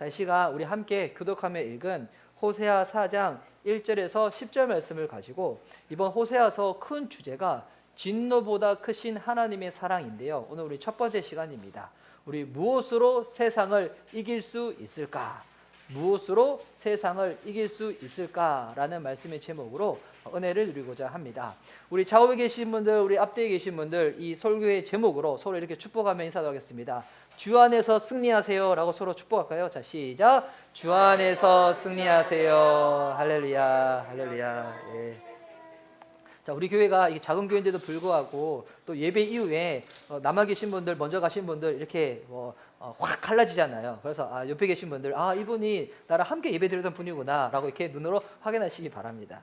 자, 이 시간 우리 함께 교독하며 읽은 호세아 4장 1절에서 10절 말씀을 가지고 이번 호세아서 큰 주제가 진노보다 크신 하나님의 사랑인데요. 오늘 우리 첫 번째 시간입니다. 우리 무엇으로 세상을 이길 수 있을까? 무엇으로 세상을 이길 수 있을까라는 말씀의 제목으로 은혜를 누리고자 합니다. 우리 좌우에 계신 분들, 우리 앞뒤에 계신 분들, 이 설교의 제목으로 서로 이렇게 축복하며 인사하겠습니다. 주 안에서 승리하세요 라고 서로 축복할까요? 자, 시작. 주 안에서 승리하세요. 할렐루야, 할렐루야. 예. 자, 우리 교회가 이 작은 교회인데도 불구하고 또 예배 이후에 남아 계신 분들, 먼저 가신 분들 이렇게 확 갈라지잖아요. 그래서 옆에 계신 분들, 이분이 나랑 함께 예배 드리던 분이구나 라고 이렇게 눈으로 확인하시기 바랍니다.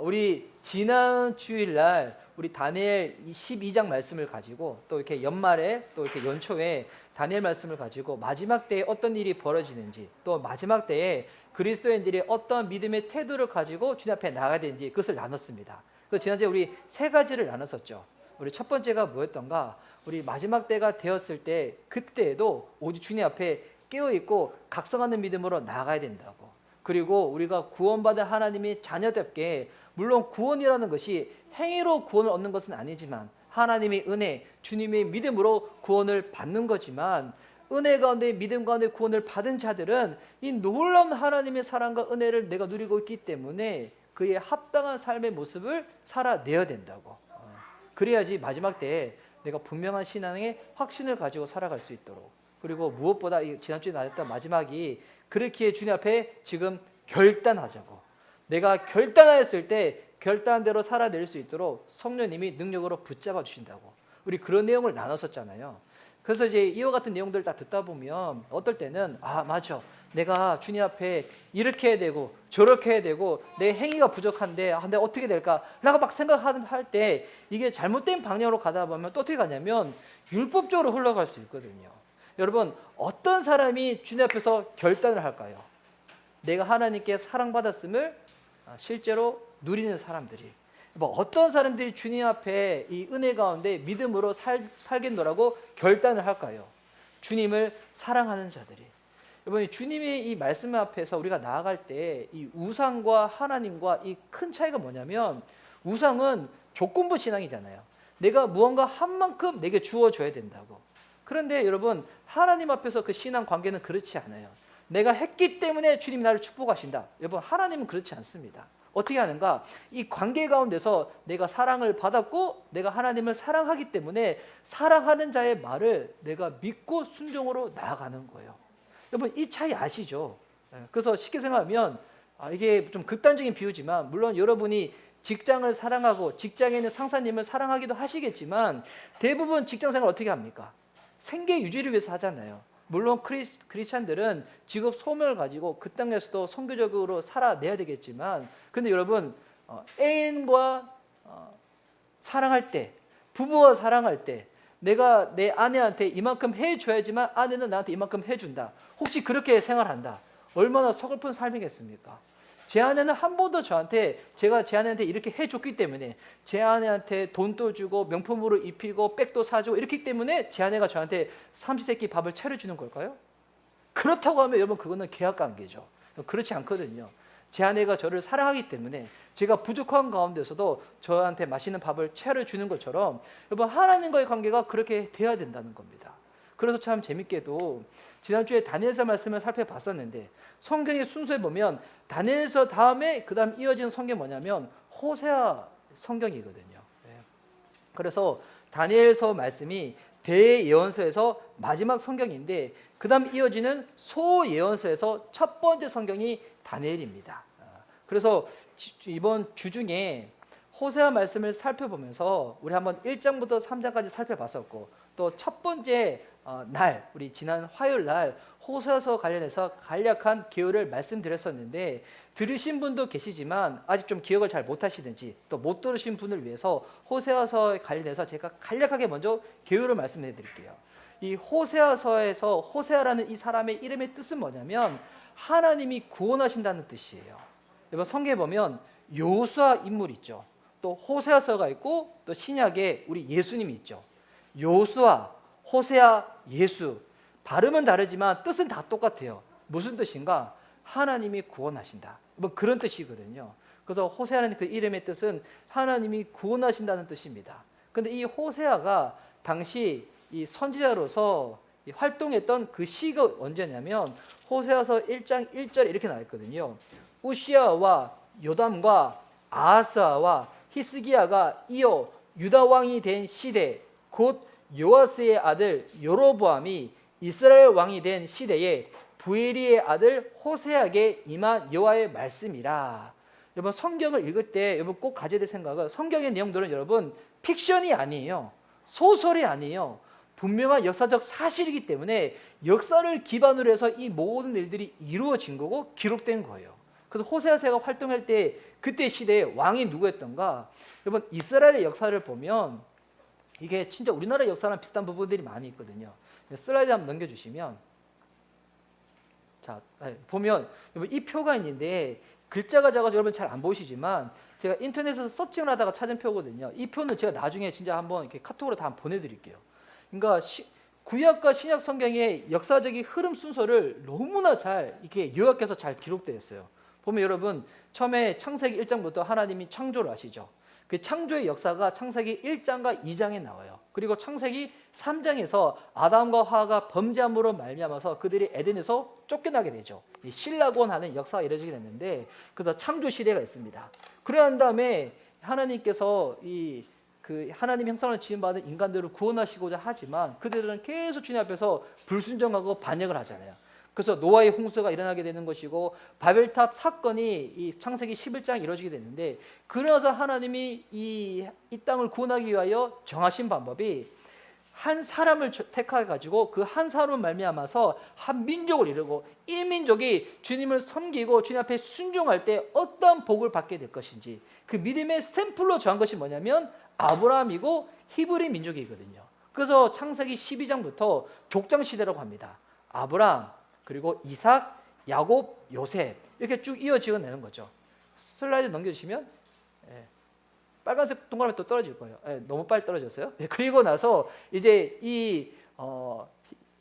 우리 지난 주일날 우리 다니엘 12장 말씀을 가지고 또 이렇게 연말에 또 이렇게 연초에 다니엘 말씀을 가지고 마지막 때에 어떤 일이 벌어지는지, 또 마지막 때에 그리스도인들이 어떤 믿음의 태도를 가지고 주님 앞에 나가야 되는지 그것을 나눴습니다. 그래서 지난주에 우리 세 가지를 나눴었죠. 우리 첫 번째가 뭐였던가? 우리 마지막 때가 되었을 때 그때에도 오직 주님 앞에 깨어있고 각성하는 믿음으로 나아가야 된다고. 그리고 우리가 구원받은 하나님의 자녀답게, 물론 구원이라는 것이 행위로 구원을 얻는 것은 아니지만 하나님의 은혜, 주님의 믿음으로 구원을 받는 거지만, 은혜 가운데 믿음 가운데 구원을 받은 자들은 이 놀라운 하나님의 사랑과 은혜를 내가 누리고 있기 때문에 그의 합당한 삶의 모습을 살아내야 된다고. 그래야지 마지막 때에 내가 분명한 신앙의 확신을 가지고 살아갈 수 있도록. 그리고 무엇보다 지난주에 나눴던 마지막이, 그렇기에 주님 앞에 지금 결단하자고. 내가 결단하였을 때 결단한 대로 살아낼 수 있도록 성령님이 능력으로 붙잡아 주신다고. 우리 그런 내용을 나눴었잖아요. 그래서 이제 이와 같은 내용들 다 듣다 보면 어떨 때는 맞아, 내가 주님 앞에 이렇게 해야 되고 저렇게 해야 되고 내 행위가 부족한데 내가 어떻게 될까 라고 막 생각할 때 이게 잘못된 방향으로 가다 보면 또 어떻게 가냐면 율법적으로 흘러갈 수 있거든요. 여러분, 어떤 사람이 주님 앞에서 결단을 할까요? 내가 하나님께 사랑받았음을 실제로 누리는 사람들이. 어떤 사람들이 주님 앞에 이 은혜 가운데 믿음으로 살겠노라고 결단을 할까요? 주님을 사랑하는 자들이. 여러분, 주님의 이 말씀 앞에서 우리가 나아갈 때 이 우상과 하나님과 이 큰 차이가 뭐냐면, 우상은 조건부 신앙이잖아요. 내가 무언가 한 만큼 내게 주어줘야 된다고. 그런데 여러분, 하나님 앞에서 그 신앙 관계는 그렇지 않아요. 내가 했기 때문에 주님이 나를 축복하신다. 여러분, 하나님은 그렇지 않습니다. 어떻게 하는가? 이 관계 가운데서 내가 사랑을 받았고 내가 하나님을 사랑하기 때문에 사랑하는 자의 말을 내가 믿고 순종으로 나아가는 거예요. 여러분, 이 차이 아시죠? 그래서 쉽게 생각하면 이게 좀 극단적인 비유지만, 물론 여러분이 직장을 사랑하고 직장에 있는 상사님을 사랑하기도 하시겠지만 대부분 직장생활 어떻게 합니까? 생계 유지를 위해서 하잖아요. 물론 크리스찬들은 직업 소명을 가지고 그 땅에서도 선교적으로 살아내야 되겠지만, 근데 여러분, 애인과 사랑할 때, 부부와 사랑할 때 내가 내 아내한테 이만큼 해줘야지만 아내는 나한테 이만큼 해준다. 혹시 그렇게 생활한다. 얼마나 서글픈 삶이겠습니까? 제 아내는 한 번도 제가 제 아내한테 이렇게 해줬기 때문에, 제 아내한테 돈도 주고 명품으로 입히고 백도 사주고 이렇기 때문에 제 아내가 저한테 삼시세끼 밥을 차려주는 걸까요? 그렇다고 하면 여러분, 그거는 계약관계죠. 그렇지 않거든요. 제 아내가 저를 사랑하기 때문에 제가 부족한 가운데서도 저한테 맛있는 밥을 차려주는 것처럼 여러분, 하나님과의 관계가 그렇게 돼야 된다는 겁니다. 그래서 참 재밌게도 지난주에 다니엘서 말씀을 살펴봤었는데, 성경의 순서에 보면 다니엘서 다음에 그 다음 이어지는 성경이 뭐냐면 호세아 성경이거든요. 그래서 다니엘서 말씀이 대예언서에서 마지막 성경인데, 그 다음 이어지는 소예언서에서 첫 번째 성경이 다니엘입니다. 그래서 이번 주 중에 호세아 말씀을 살펴보면서 우리 한번 1장부터 3장까지 살펴봤었고, 또 첫 번째 날, 우리 지난 화요일 날 호세아서 관련해서 간략한 개요를 말씀드렸었는데, 들으신 분도 계시지만 아직 좀 기억을 잘 못하시든지 또 못 들으신 분을 위해서 호세아서 관련해서 제가 간략하게 먼저 개요를 말씀해 드릴게요. 이 호세아서에서 호세아라는 이 사람의 이름의 뜻은 뭐냐면 하나님이 구원하신다는 뜻이에요. 여러분, 성경에 보면 여호수아 인물 있죠. 또 호세아서가 있고 또 신약에 우리 예수님이 있죠. 여호수아, 호세아, 예수, 발음은 다르지만 뜻은 다 똑같아요. 무슨 뜻인가? 하나님이 구원하신다. 뭐 그런 뜻이거든요. 그래서 호세아는 그 이름의 뜻은 하나님이 구원하신다는 뜻입니다. 근데 이 호세아가 당시 이 선지자로서 활동했던 그 시가 언제냐면 호세아서 1장 1절에 이렇게 나와 있거든요. 우시아와 요담과 아하스와 히스기야가 이어 유다 왕이 된 시대, 곧 요아스의 아들 여로보암이 이스라엘 왕이 된 시대에 부에리의 아들 호세아에게 임한 여호와의 말씀이라. 여러분 성경을 읽을 때 여러분 꼭 가져야 될 생각은 성경의 내용들은 여러분 픽션이 아니에요. 소설이 아니에요. 분명한 역사적 사실이기 때문에 역사를 기반으로 해서 이 모든 일들이 이루어진 거고 기록된 거예요. 그래서 호세아서가 활동할 때 그때 시대에 왕이 누구였던가? 여러분 이스라엘의 역사를 보면 이게 진짜 우리나라 역사랑 비슷한 부분들이 많이 있거든요. 슬라이드 한번 넘겨주시면, 자 보면 여러분 이 표가 있는데 글자가 작아서 여러분 잘 안 보이시지만 제가 인터넷에서 서칭을 하다가 찾은 표거든요. 이 표는 제가 나중에 진짜 한번 이렇게 카톡으로 다 한번 보내드릴게요. 그러니까 구약과 신약 성경의 역사적인 흐름 순서를 너무나 잘 이렇게 요약해서 잘 기록되어 있어요. 보면 여러분 처음에 창세기 1장부터 하나님이 창조를 하시죠. 그 창조의 역사가 창세기 1장과 2장에 나와요. 그리고 창세기 3장에서 아담과 하와가 범죄함으로 말미암아서 그들이 에덴에서 쫓겨나게 되죠. 이 신라곤 하는 역사가 이루어지게 됐는데 그래서 창조 시대가 있습니다. 그러한 다음에 하나님께서 그 하나님 형상을 지음받은 인간들을 구원하시고자 하지만 그들은 계속 주님 앞에서 불순종하고 반역을 하잖아요. 그래서 노아의 홍수가 일어나게 되는 것이고 바벨탑 사건이 이 창세기 11장에 이루어지게 됐는데 그러면서 하나님이 이 땅을 구원하기 위하여 정하신 방법이 한 사람을 택해 가지고 그 한 사람을 말미암아서 한 민족을 이루고 이 민족이 주님을 섬기고 주님 앞에 순종할 때 어떤 복을 받게 될 것인지 그 믿음의 샘플로 정한 것이 뭐냐면 아브라함이고 히브리 민족이거든요. 그래서 창세기 12장부터 족장 시대라고 합니다. 아브라함 그리고 이삭, 야곱, 요셉 이렇게 쭉 이어지어 내는 거죠. 슬라이드 넘겨주시면 빨간색 동그라미 또 떨어질 거예요. 너무 빨리 떨어졌어요. 그리고 나서 이제 이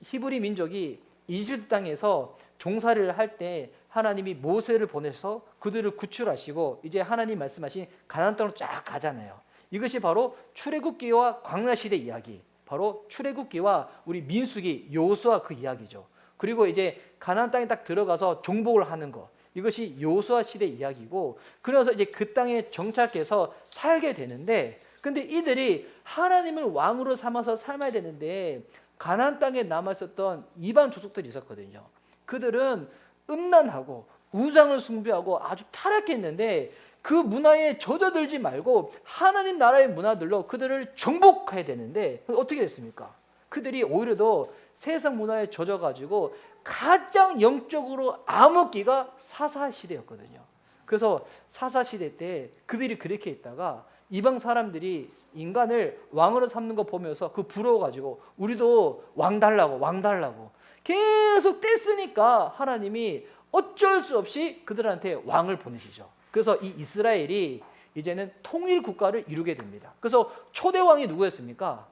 히브리 민족이 이집트 땅에서 종살이를 할 때 하나님이 모세를 보내서 그들을 구출하시고 이제 하나님 말씀하신 가나안 땅으로 쫙 가잖아요. 이것이 바로 출애굽기와 광야 시대 이야기, 바로 출애굽기와 우리 민수기 여호수아 그 이야기죠. 그리고 이제 가나안 땅에 딱 들어가서 정복을 하는 거, 이것이 여호수아 시대 이야기고, 그래서 이제 그 땅에 정착해서 살게 되는데, 근데 이들이 하나님을 왕으로 삼아서 삶아야 되는데 가나안 땅에 남아 있었던 이방 족속들이 있었거든요. 그들은 음란하고 우상을 숭배하고 아주 타락했는데 그 문화에 젖어들지 말고 하나님 나라의 문화들로 그들을 정복해야 되는데 어떻게 됐습니까? 그들이 오히려 더 세상 문화에 젖어가지고 가장 영적으로 암흑기가 사사시대였거든요. 그래서 사사시대 때 그들이 그렇게 있다가 이방 사람들이 인간을 왕으로 삼는 거 보면서 그 부러워가지고 우리도 왕 달라고 계속 뗐으니까 하나님이 어쩔 수 없이 그들한테 왕을 보내시죠. 그래서 이 이스라엘이 이제는 통일 국가를 이루게 됩니다. 그래서 초대 왕이 누구였습니까?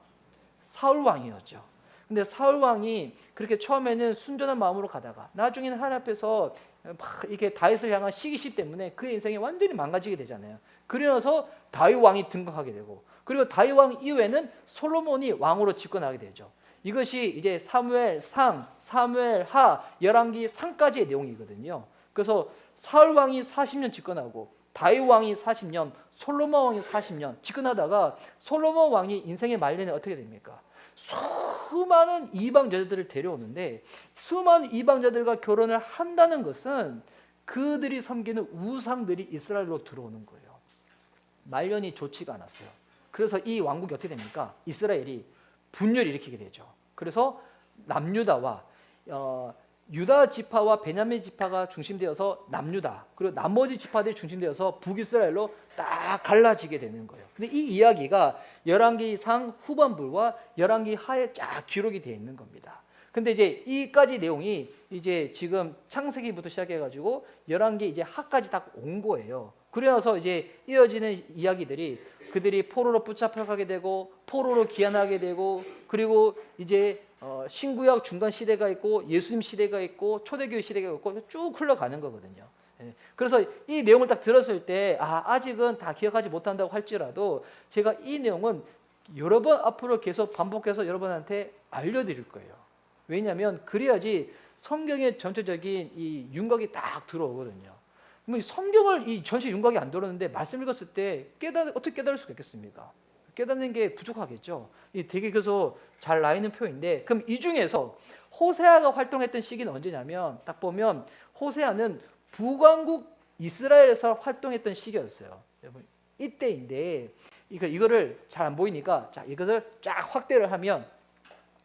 사울 왕이었죠. 근데 사울 왕이 그렇게 처음에는 순전한 마음으로 가다가 나중에는 하나님 앞에서 막 이렇게 다윗을 향한 시기심 때문에 그의 인생이 완전히 망가지게 되잖아요. 그러면서 다윗 왕이 등극하게 되고, 그리고 다윗 왕 이후에는 솔로몬이 왕으로 집권하게 되죠. 이것이 이제 사무엘 상, 사무엘 하, 열왕기 상까지의 내용이거든요. 그래서 사울 왕이 40년 집권하고 다윗 왕이 40년, 솔로몬 왕이 40년 집권하다가 솔로몬 왕이 인생의 말년에 어떻게 됩니까? 수많은 이방 여자들을 데려오는데 수많은 이방자들과 결혼을 한다는 것은 그들이 섬기는 우상들이 이스라엘로 들어오는 거예요. 말년이 좋지가 않았어요. 그래서 이 왕국이 어떻게 됩니까? 이스라엘이 분열을 일으키게 되죠. 그래서 남유다와 유다 지파와 베냐민 지파가 중심되어서 남유다, 그리고 나머지 지파들이 중심되어서 북이스라엘로 딱 갈라지게 되는 거예요. 근데 이 이야기가 열왕기 상 후반부와 열왕기 하에 쫙 기록이 되어 있는 겁니다. 근데 이제 이까지 내용이 이제 지금 창세기부터 시작해가지고 열왕기 이제 하까지 딱 온 거예요. 그래서 이제 이어지는 이야기들이 그들이 포로로 붙잡혀가게 되고 포로로 귀환하게 되고, 그리고 이제 신구약 중간 시대가 있고 예수님 시대가 있고 초대교회 시대가 있고 쭉 흘러가는 거거든요. 예. 그래서 이 내용을 딱 들었을 때 아직은 다 기억하지 못한다고 할지라도 제가 이 내용은 여러 번 앞으로 계속 반복해서 여러분한테 알려드릴 거예요. 왜냐하면 그래야지 성경의 전체적인 이 윤곽이 딱 들어오거든요. 그럼 성경을 이 전체 윤곽이 안 들어오는데 말씀 읽었을 때 어떻게 깨달을 수가 있겠습니까? 깨닫는 게 부족하겠죠. 이 되게 그래서 잘 나 있는 표인데, 그럼 이 중에서 호세아가 활동했던 시기는 언제냐면 딱 보면 호세아는 북왕국 이스라엘에서 활동했던 시기였어요. 여러분 이때인데 이거를 잘 안 보이니까 자 이것을 쫙 확대를 하면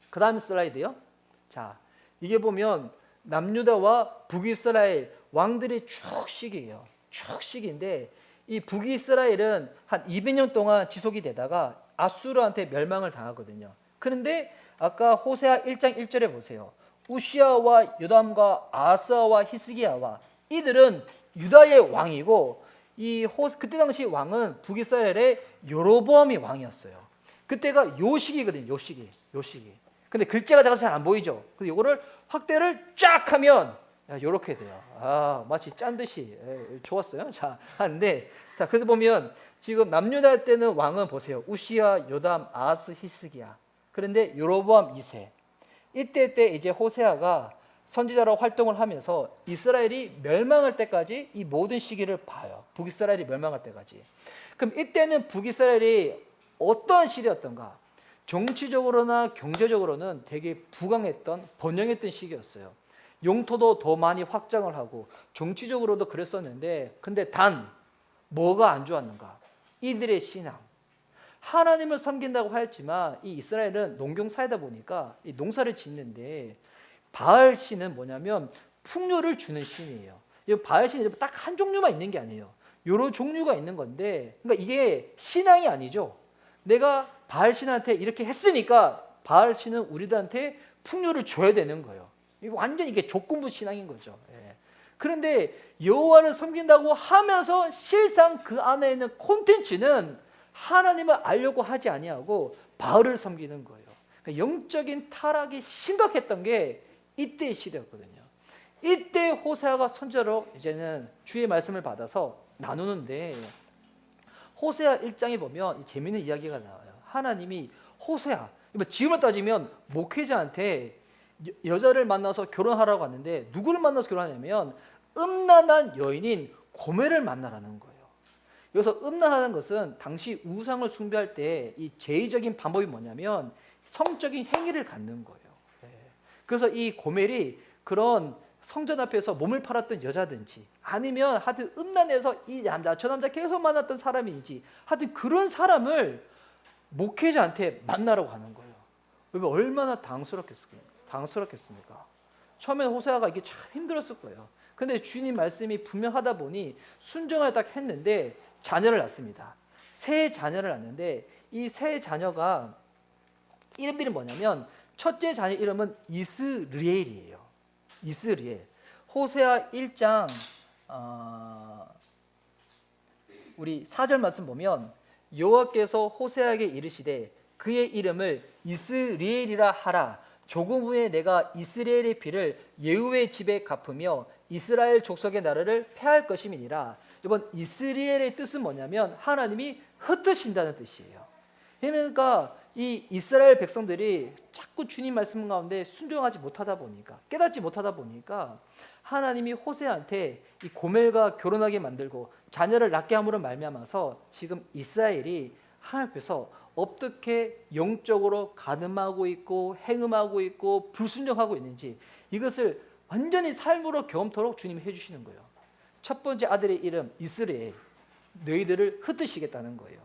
그 다음 슬라이드요. 자 이게 보면 남유다와 북이스라엘 왕들의 쭉 시기예요. 쭉 시기인데 이 북이스라엘은 한 200년 동안 지속이 되다가 아수르한테 멸망을 당하거든요. 그런데 아까 호세아 1장 1절에 보세요. 우시아와 요담과 아하스와 히스기야와 이들은 유다의 왕이고 그때 당시 왕은 북이스라엘의 여로보암이 왕이었어요. 그때가 요 시기거든요. 요 시기. 근데 글자가 작아서 잘 안 보이죠. 그래서 이거를 확대를 쫙 하면 이렇게 돼요. 마치 짠 듯이 좋았어요. 자 하는데 자 그래서 보면 지금 남유다 때는 왕은 보세요. 우시아, 요담, 아하스, 히스기야. 그런데 여로보암 2세. 이때 이제 호세아가 선지자로 활동을 하면서 이스라엘이 멸망할 때까지 이 모든 시기를 봐요. 북이스라엘이 멸망할 때까지. 그럼 이때는 북이스라엘이 어떤 시대였던가? 정치적으로나 경제적으로는 되게 부강했던 번영했던 시기였어요. 영토도 더 많이 확장을 하고 정치적으로도 그랬었는데 근데 단 뭐가 안 좋았는가? 이들의 신앙. 하나님을 섬긴다고 하였지만 이 이스라엘은 농경사회다 보니까 이 농사를 짓는데 바알 신은 뭐냐면 풍요를 주는 신이에요. 이 바알 신이 딱 한 종류만 있는 게 아니에요. 여러 종류가 있는 건데 그러니까 이게 신앙이 아니죠. 내가 바알 신한테 이렇게 했으니까 바알 신은 우리들한테 풍요를 줘야 되는 거예요. 완전 이게 조건부 신앙인 거죠. 예. 그런데 여호와를 섬긴다고 하면서 실상 그 안에 있는 콘텐츠는 하나님을 알려고 하지 아니하고 바알을 섬기는 거예요. 그러니까 영적인 타락이 심각했던 게 이때의 시대였거든요. 이때 호세아가 선지자로 이제는 주의 말씀을 받아서 나누는데 호세아 1장에 보면 재미있는 이야기가 나와요. 하나님이 호세아, 지금으로 따지면 목회자한테 여자를 만나서 결혼하라고 하는데 누구를 만나서 결혼하냐면 음란한 여인인 고멜을 만나라는 거예요. 여기서 음란하는 것은 당시 우상을 숭배할 때 이 제의적인 방법이 뭐냐면 성적인 행위를 갖는 거예요. 그래서 이 고멜이 그런 성전 앞에서 몸을 팔았던 여자든지 아니면 하여튼 음란해서 이 남자 저 남자 계속 만났던 사람인지 하여튼 그런 사람을 목회자한테 만나라고 하는 거예요. 얼마나 당스럽겠습니까? 처음에 호세아가 이게 참 힘들었을 거예요. 근데 주님 말씀이 분명하다 보니 순종을 딱 했는데 자녀를 낳습니다. 세 자녀를 낳는데 이 세 자녀가 이름들이 뭐냐면 첫째 자녀 이름은 이스리엘이에요. 이스리엘. 호세아 1장 우리 4절 말씀 보면 여호와께서 호세아에게 이르시되 그의 이름을 이스리엘이라 하라. 조금 후에 내가 이스라엘의 피를 예후의 집에 갚으며 이스라엘 족속의 나라를 패할 것임이니라. 이번 이스라엘의 뜻은 뭐냐면 하나님이 흩으신다는 뜻이에요. 그러니까 이 이스라엘 백성들이 자꾸 주님 말씀 가운데 순종하지 못하다 보니까 깨닫지 못하다 보니까 하나님이 호세아한테 이 고멜과 결혼하게 만들고 자녀를 낳게 함으로 말미암아서 지금 이스라엘이 하나님 앞에서 어떻게 영적으로 간음하고 있고 행음하고 있고 불순종하고 있는지 이것을 완전히 삶으로 경험토록 주님이 해주시는 거예요. 첫 번째 아들의 이름 이스라엘, 너희들을 흩으시겠다는 거예요.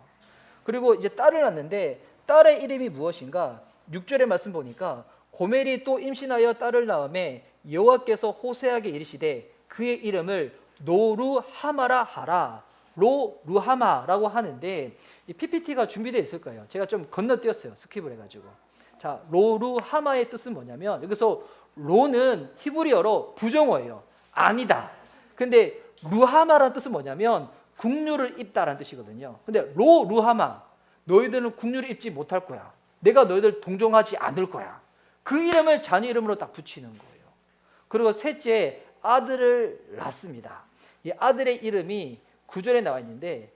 그리고 이제 딸을 낳는데 딸의 이름이 무엇인가? 6절의 말씀 보니까 고멜이 또 임신하여 딸을 낳음에 여호와께서 호세아에게 이르시되 그의 이름을 노루하마라 하라. 로루하마라고 하는데 이 PPT가 준비되어 있을 거예요. 제가 좀 건너뛰었어요. 스킵을 해가지고. 자, 로루하마의 뜻은 뭐냐면 여기서 로는 히브리어로 부정어예요. 아니다. 근데 루하마라는 뜻은 뭐냐면 국류를 입다라는 뜻이거든요. 근데 로루하마 너희들은 국류를 입지 못할 거야. 내가 너희들 동정하지 않을 거야. 그 이름을 자녀 이름으로 딱 붙이는 거예요. 그리고 셋째 아들을 낳습니다. 이 아들의 이름이 9절에 나와 있는데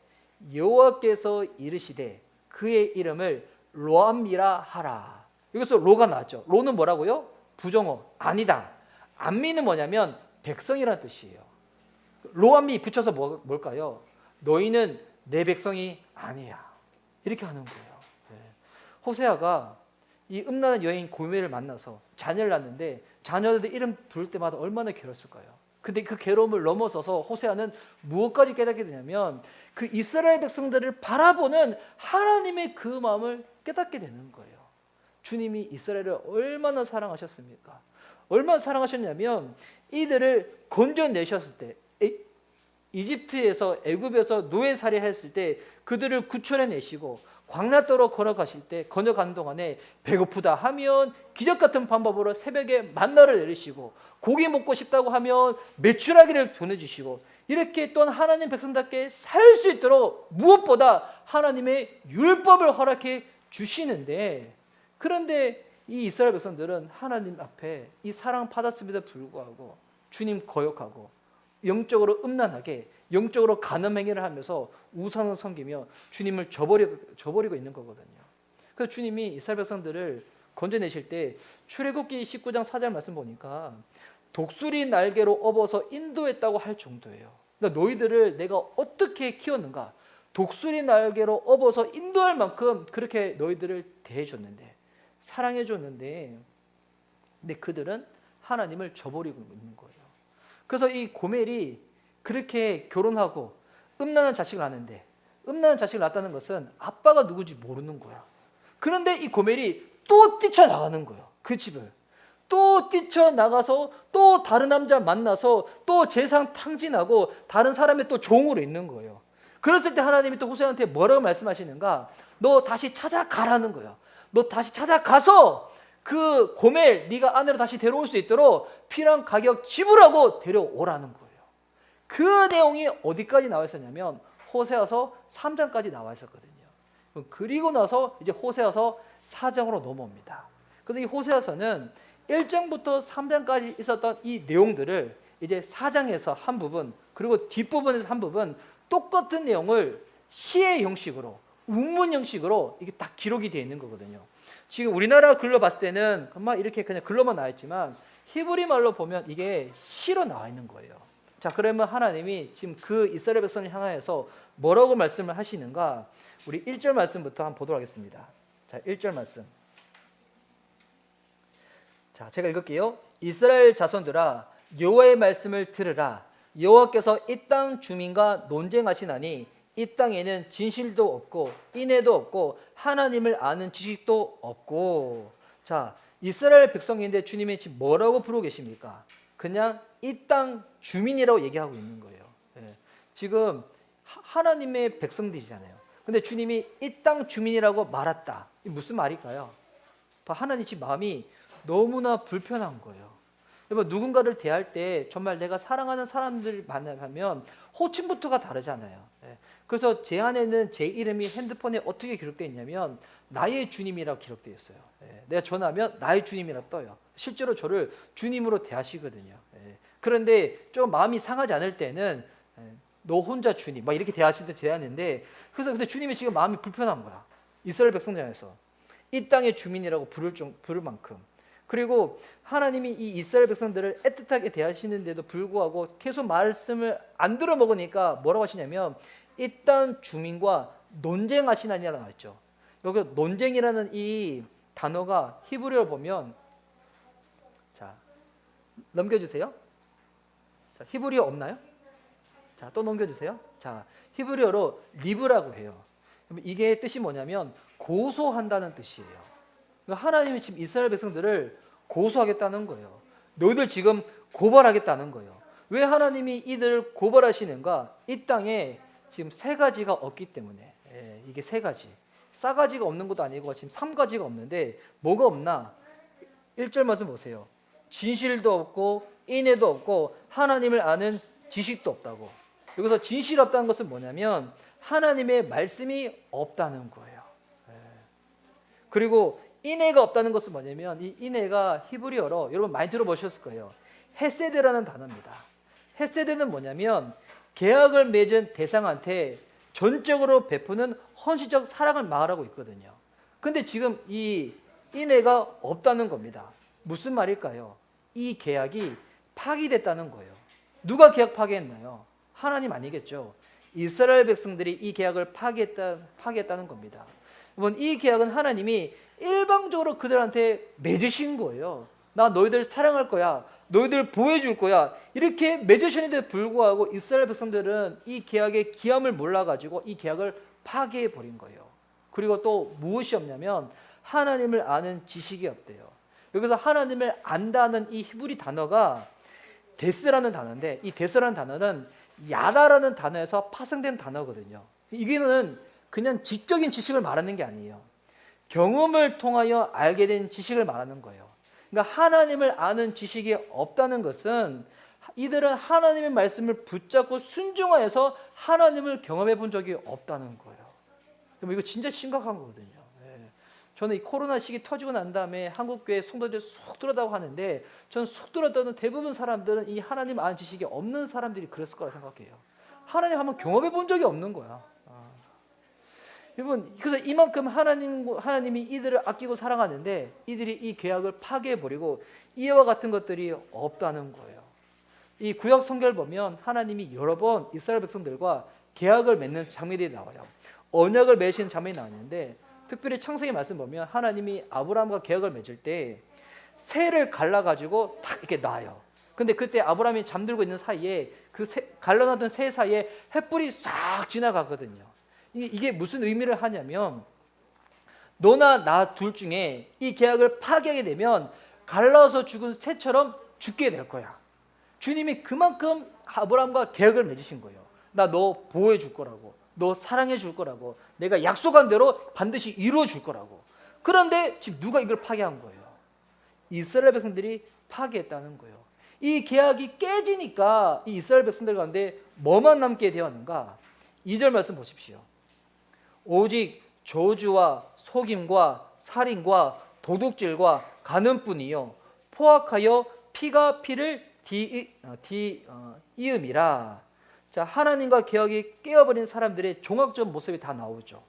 여호와께서 이르시되 그의 이름을 로암미라 하라. 여기서 로가 나왔죠. 로는 뭐라고요? 부정어. 아니다. 암미는 뭐냐면 백성이라는 뜻이에요. 로암미 붙여서 뭘까요? 너희는 내 백성이 아니야. 이렇게 하는 거예요. 네. 호세아가 이 음란한 여인 고멜을 만나서 자녀를 낳는데 자녀들 이름 부를 때마다 얼마나 괴로웠을까요? 근데 그 괴로움을 넘어서서 호세아는 무엇까지 깨닫게 되냐면 그 이스라엘 백성들을 바라보는 하나님의 그 마음을 깨닫게 되는 거예요. 주님이 이스라엘을 얼마나 사랑하셨습니까? 얼마나 사랑하셨냐면 이들을 건져내셨을 때 이집트에서 애굽에서 노예살이 했을 때 그들을 구출해내시고 광야도로 걸어가실 때 건너가는 동안에 배고프다 하면 기적 같은 방법으로 새벽에 만나를 내리시고 고기 먹고 싶다고 하면 메추라기를 보내주시고 이렇게 또한 하나님 백성답게 살 수 있도록 무엇보다 하나님의 율법을 허락해 주시는데 그런데 이 이스라엘 백성들은 하나님 앞에 이 사랑 받았음에도 불구하고 주님 거역하고 영적으로 음란하게 영적으로 간음 행위를 하면서 우상을 섬기며 주님을 저버리고 있는 거거든요. 그래서 주님이 이스라엘 백성들을 건져내실 때 출애굽기 19장 4절 말씀 보니까 독수리 날개로 업어서 인도했다고 할 정도예요. 그러니까 너희들을 내가 어떻게 키웠는가? 독수리 날개로 업어서 인도할 만큼 그렇게 너희들을 대해줬는데 사랑해줬는데 근데 그들은 하나님을 저버리고 있는 거예요. 그래서 이 고멜이 그렇게 결혼하고 음란한 자식을 낳는데 음란한 자식을 낳았다는 것은 아빠가 누구지 모르는 거야. 그런데 이 고멜이 또 뛰쳐나가는 거예요. 그 집을. 또 뛰쳐나가서 또 다른 남자 만나서 또 재산 탕진하고 다른 사람의 또 종으로 있는 거예요. 그랬을 때 하나님이 또 호세아한테 뭐라고 말씀하시는가? 너 다시 찾아가라는 거예요. 너 다시 찾아가서 그 고멜 네가 아내로 다시 데려올 수 있도록 필요한 가격 지불하고 데려오라는 거예요. 그 내용이 어디까지 나와 있었냐면 호세아서 3장까지 나와 있었거든요. 그리고 나서 이제 호세아서 4장으로 넘어옵니다. 그래서 이 호세아서는 1장부터 3장까지 있었던 이 내용들을 이제 4장에서 한 부분 그리고 뒷부분에서 한 부분 똑같은 내용을 시의 형식으로 운문 형식으로 이게 딱 기록이 되어 있는 거거든요. 지금 우리나라 글로 봤을 때는 막 이렇게 그냥 글로만 나와 있지만 히브리 말로 보면 이게 시로 나와 있는 거예요. 자, 그러면 하나님이 지금 그 이스라엘 백성을 향하여서 뭐라고 말씀을 하시는가? 우리 1절 말씀부터 한번 보도록 하겠습니다. 자, 1절 말씀. 자, 제가 읽을게요. 이스라엘 자손들아 여호와의 말씀을 들으라. 여호와께서 이 땅 주민과 논쟁하시나니 이 땅에는 진실도 없고 인애도 없고 하나님을 아는 지식도 없고. 자, 이스라엘 백성인데 주님이 지금 뭐라고 부르고 계십니까? 그냥 이 땅 주민이라고 얘기하고 있는 거예요. 예. 지금 하나님의 백성들이잖아요. 근데 주님이 이 땅 주민이라고 말했다. 이 무슨 말일까요? 하나님 지금 마음이 너무나 불편한 거예요. 여러분 누군가를 대할 때 정말 내가 사랑하는 사람들 만나면 호칭부터가 다르잖아요. 예. 그래서 제 안에는 제 이름이 핸드폰에 어떻게 기록되어 있냐면 나의 주님이라고 기록되어 있어요. 예. 내가 전화하면 나의 주님이라고 떠요. 실제로 저를 주님으로 대하시거든요. 예. 그런데 좀 마음이 상하지 않을 때는 너 혼자 주님 막 이렇게 대하실 때 대하는데 그래서 근데 주님이 지금 마음이 불편한 거야. 이스라엘 백성장에서 이 땅의 주민이라고 부를 만큼. 그리고 하나님이 이 이스라엘 백성들을 애틋하게 대하시는데도 불구하고 계속 말씀을 안 들어 먹으니까 뭐라고 하시냐면 이 땅 주민과 논쟁하시나니라고 나왔죠. 여기 논쟁이라는 이 단어가 히브리어로 보면 자 넘겨주세요. 자, 히브리어 없나요? 자, 또 넘겨주세요. 자, 히브리어로 리브라고 해요. 이게 뜻이 뭐냐면 고소한다는 뜻이에요. 그러니까 하나님이 지금 이스라엘 백성들을 고소하겠다는 거예요. 너희들 지금 고발하겠다는 거예요. 왜 하나님이 이들을 고발하시는가? 이 땅에 지금 세 가지가 없기 때문에. 이게 세 가지. 싸가지가 없는 것도 아니고 지금 3가지가 없는데 뭐가 없나? 1절 말씀 보세요. 진실도 없고 인애도 없고 하나님을 아는 지식도 없다고. 여기서 진실 없다는 것은 뭐냐면 하나님의 말씀이 없다는 거예요. 그리고 인애가 없다는 것은 뭐냐면 이 인애가 히브리어로 여러분 많이 들어보셨을 거예요. 헤세드라는 단어입니다. 헤세드는 뭐냐면 계약을 맺은 대상한테 전적으로 베푸는 헌신적 사랑을 말하고 있거든요. 근데 지금 이 인애가 없다는 겁니다. 무슨 말일까요? 이 계약이 파기됐다는 거예요. 누가 계약 파기했나요? 하나님 아니겠죠. 이스라엘 백성들이 이 계약을 파기했다는 겁니다. 여러분, 이 계약은 하나님이 일방적으로 그들한테 맺으신 거예요. 나 너희들 사랑할 거야. 너희들 보호해줄 거야. 이렇게 맺으시는데 불구하고 이스라엘 백성들은 이 계약의 기함을 몰라가지고 이 계약을 파기해버린 거예요. 그리고 또 무엇이 없냐면 하나님을 아는 지식이 없대요. 여기서 하나님을 안다는 이 히브리 단어가 데스라는 단어인데, 이 데스라는 단어는 야다라는 단어에서 파생된 단어거든요. 이게는 그냥 지적인 지식을 말하는 게 아니에요. 경험을 통하여 알게 된 지식을 말하는 거예요. 그러니까 하나님을 아는 지식이 없다는 것은 이들은 하나님의 말씀을 붙잡고 순종하여서 하나님을 경험해 본 적이 없다는 거예요. 이거 진짜 심각한 거거든요. 저는 이 코로나 시기 터지고 난 다음에 한국교회 성도들 쑥 들어다고 하는데, 저는 쑥 들어다는 대부분 사람들은 이 하나님 아는 지식이 없는 사람들이 그랬을 거라 생각해요. 하나님 한번 경험해 본 적이 없는 거야. 여러분, 그래서 이만큼 하나님이 이들을 아끼고 사랑하는데 이들이 이 계약을 파괴해버리고 이와 같은 것들이 없다는 거예요. 이 구약 성경을 보면 하나님이 여러 번 이스라엘 백성들과 계약을 맺는 장면이 나와요. 언약을 맺으시는 장면이 나왔는데, 특별히 창세기 말씀 보면 하나님이 아브라함과 계약을 맺을 때 새를 갈라가지고 탁 이렇게 놔요. 근데 그때 아브라함이 잠들고 있는 사이에 그 갈라놨던 새 사이에 햇불이 싹 지나가거든요. 이게 무슨 의미를 하냐면, 너나 나 둘 중에 이 계약을 파기하게 되면 갈라서 죽은 새처럼 죽게 될 거야. 주님이 그만큼 아브라함과 계약을 맺으신 거예요. 나 너 보호해 줄 거라고, 너 사랑해 줄 거라고, 내가 약속한 대로 반드시 이루어 줄 거라고. 그런데 지금 누가 이걸 파괴한 거예요? 이스라엘 백성들이 파괴했다는 거예요. 이 계약이 깨지니까 이 이스라엘 백성들 가운데 뭐만 남게 되었는가? 2절 말씀 보십시오. 오직 저주와 속임과 살인과 도둑질과 간음뿐이요 포악하여 피가 피를 이음이라. 자, 하나님과 계약이 깨어버린 사람들의 종합적 모습이 다 나오죠.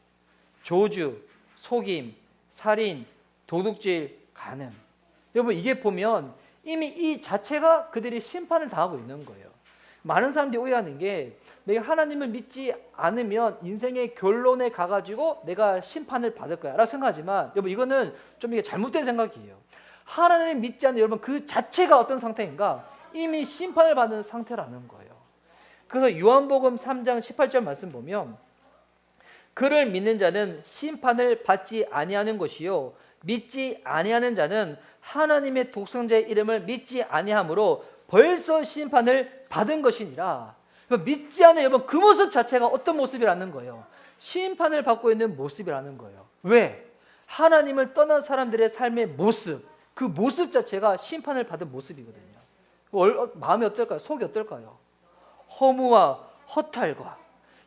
저주, 속임, 살인, 도둑질, 간음. 여러분, 이게 보면 이미 이 자체가 그들이 심판을 당하고 있는 거예요. 많은 사람들이 오해하는 게, 내가 하나님을 믿지 않으면 인생의 결론에 가가지고 내가 심판을 받을 거야 라고 생각하지만, 여러분, 이거는 좀 이게 잘못된 생각이에요. 하나님을 믿지 않는 여러분 그 자체가 어떤 상태인가? 이미 심판을 받는 상태라는 거예요. 그래서 요한복음 3장 18절 말씀 보면, 그를 믿는 자는 심판을 받지 아니하는 것이요 믿지 아니하는 자는 하나님의 독생자의 이름을 믿지 아니하므로 벌써 심판을 받은 것이니라. 믿지 않는 여러분 그 모습 자체가 어떤 모습이라는 거예요? 심판을 받고 있는 모습이라는 거예요. 왜? 하나님을 떠난 사람들의 삶의 모습, 그 모습 자체가 심판을 받은 모습이거든요. 마음이 어떨까요? 속이 어떨까요? 허무와 허탈과,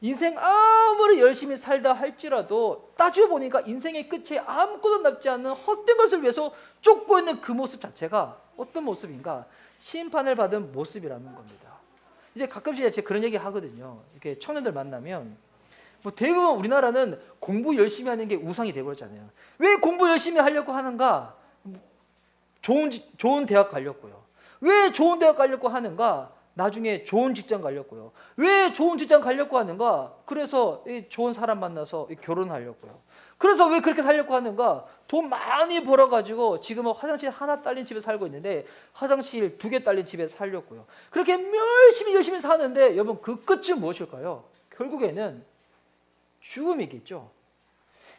인생 아무리 열심히 살다 할지라도 따지고 보니까 인생의 끝에 아무것도 남지 않는 헛된 것을 위해서 쫓고 있는 그 모습 자체가 어떤 모습인가? 심판을 받은 모습이라는 겁니다. 이제 가끔씩 제가 그런 얘기 하거든요. 이렇게 청년들 만나면, 대부분 우리나라는 공부 열심히 하는 게 우상이 되어버렸잖아요. 왜 공부 열심히 하려고 하는가? 좋은 대학 가려고요. 왜 좋은 대학 가려고 하는가? 나중에 좋은 직장 가려고요. 왜 좋은 직장 가려고 하는가? 그래서 좋은 사람 만나서 결혼하려고요. 그래서 왜 그렇게 살려고 하는가? 돈 많이 벌어가지고 지금은 화장실 하나 딸린 집에 살고 있는데 화장실 2개 딸린 집에 살려고요. 그렇게 열심히 사는데 여러분 그 끝은 무엇일까요? 결국에는 죽음이겠죠.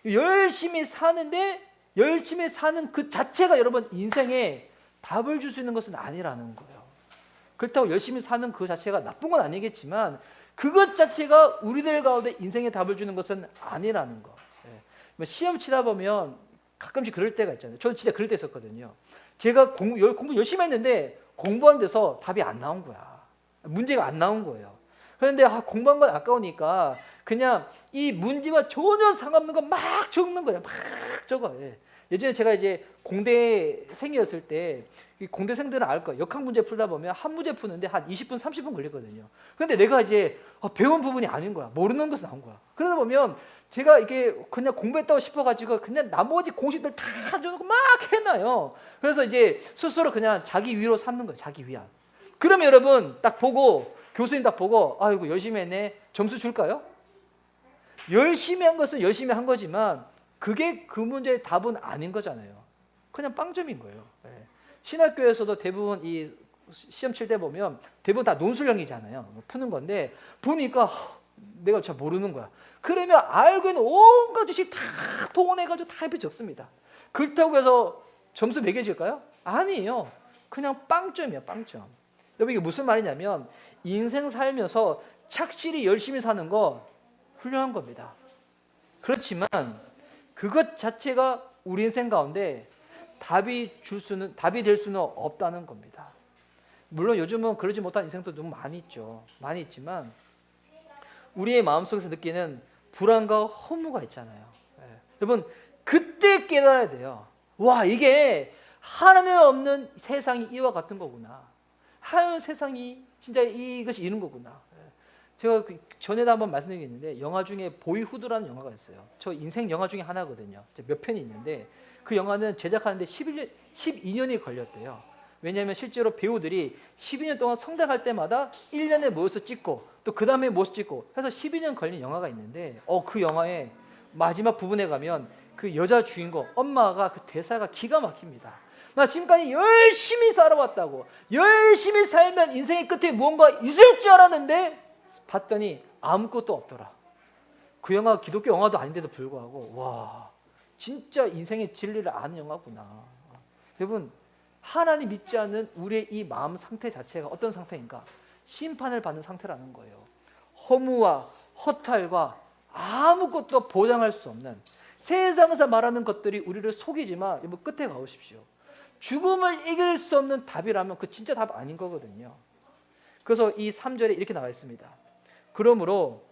열심히 사는데 열심히 사는 그 자체가 여러분 인생에 답을 줄 수 있는 것은 아니라는 거예요. 그렇다고 열심히 사는 그 자체가 나쁜 건 아니겠지만 그것 자체가 우리들 가운데 인생에 답을 주는 것은 아니라는 거. 시험 치다 보면 가끔씩 그럴 때가 있잖아요. 저는 진짜 그럴 때 있었거든요. 제가 공부 열심히 했는데 공부한 데서 답이 안 나온 거야. 문제가 안 나온 거예요. 그런데 공부한 건 아까우니까 그냥 이 문제와 전혀 상관없는 거 막 적는 거야. 막 적어. 예전에 제가 이제 공대생이었을 때 이 공대생들은 알 거예요. 역학 문제 풀다 보면 한 문제 푸는데 한 20분, 30분 걸리거든요. 근데 내가 이제 배운 부분이 아닌 거야. 모르는 것은 나온 거야. 그러다 보면 제가 이게 그냥 공부했다고 싶어가지고 그냥 나머지 공식들 다 가져놓고 막 해놔요. 그래서 이제 스스로 그냥 자기 위로 삼는 거예요. 자기 위안. 그러면 여러분 딱 보고 교수님 딱 보고 아이고 열심히 했네. 점수 줄까요? 열심히 한 것은 열심히 한 거지만 그게 그 문제의 답은 아닌 거잖아요. 그냥 빵점인 거예요. 네. 신학교에서도 대부분 이 시험 칠 때 보면 대부분 다 논술형이잖아요. 푸는 건데 보니까 내가 잘 모르는 거야. 그러면 알고 있는 온갖 지식 다 동원해가지고 다 옆에 적습니다. 그렇다고 해서 점수 매겨질까요? 아니에요. 그냥 빵점이야, 빵점. 여러분 이게 무슨 말이냐면 인생 살면서 착실히 열심히 사는 거 훌륭한 겁니다. 그렇지만 그것 자체가 우리 인생 가운데 답이 될 수는 없다는 겁니다. 물론 요즘은 그러지 못한 인생도 너무 많이 있죠. 많이 있지만 우리의 마음속에서 느끼는 불안과 허무가 있잖아요. 여러분 그때 깨달아야 돼요. 와 이게 하나님 없는 세상이 이와 같은 거구나. 하나님 세상이 진짜 이것이 이런 거구나. 제가 전에도 한번 말씀드린 게 있는데 영화 중에 보이후드라는 영화가 있어요. 저 인생 영화 중에 하나거든요. 몇 편이 있는데 그 영화는 제작하는데 12년이 걸렸대요. 왜냐하면 실제로 배우들이 12년 동안 성장할 때마다 1년에 모여서 찍고 또 그 다음에 모여서 찍고 해서 12년 걸린 영화가 있는데 그 영화의 마지막 부분에 가면 그 여자 주인공 엄마가 그 대사가 기가 막힙니다. 나 지금까지 열심히 살아왔다고. 열심히 살면 인생의 끝에 무언가 있을 줄 알았는데 봤더니 아무것도 없더라. 그 영화가 기독교 영화도 아닌데도 불구하고 와 진짜 인생의 진리를 아는 영화구나. 여러분 하나님 믿지 않는 우리의 이 마음 상태 자체가 어떤 상태인가? 심판을 받는 상태라는 거예요. 허무와 허탈과 아무것도 보장할 수 없는 세상에서 말하는 것들이 우리를 속이지만 여러분 끝에 가보십시오. 죽음을 이길 수 없는 답이라면 그 진짜 답 아닌 거거든요. 그래서 이 3절에 이렇게 나와 있습니다. 그러므로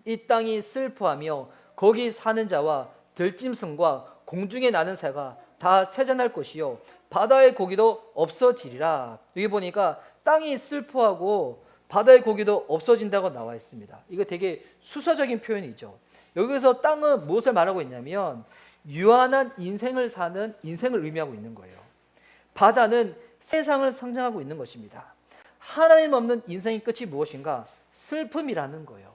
이 땅이 슬퍼하며 거기 사는 자와 들짐승과 공중에 나는 새가 다 세잔할 것이요 바다의 고기도 없어지리라. 여기 보니까 땅이 슬퍼하고 바다의 고기도 없어진다고 나와 있습니다. 이거 되게 수사적인 표현이죠. 여기서 땅은 무엇을 말하고 있냐면 유한한 인생을 사는 인생을 의미하고 있는 거예요. 바다는 세상을 상징하고 있는 것입니다. 하나님 없는 인생의 끝이 무엇인가? 슬픔이라는 거예요.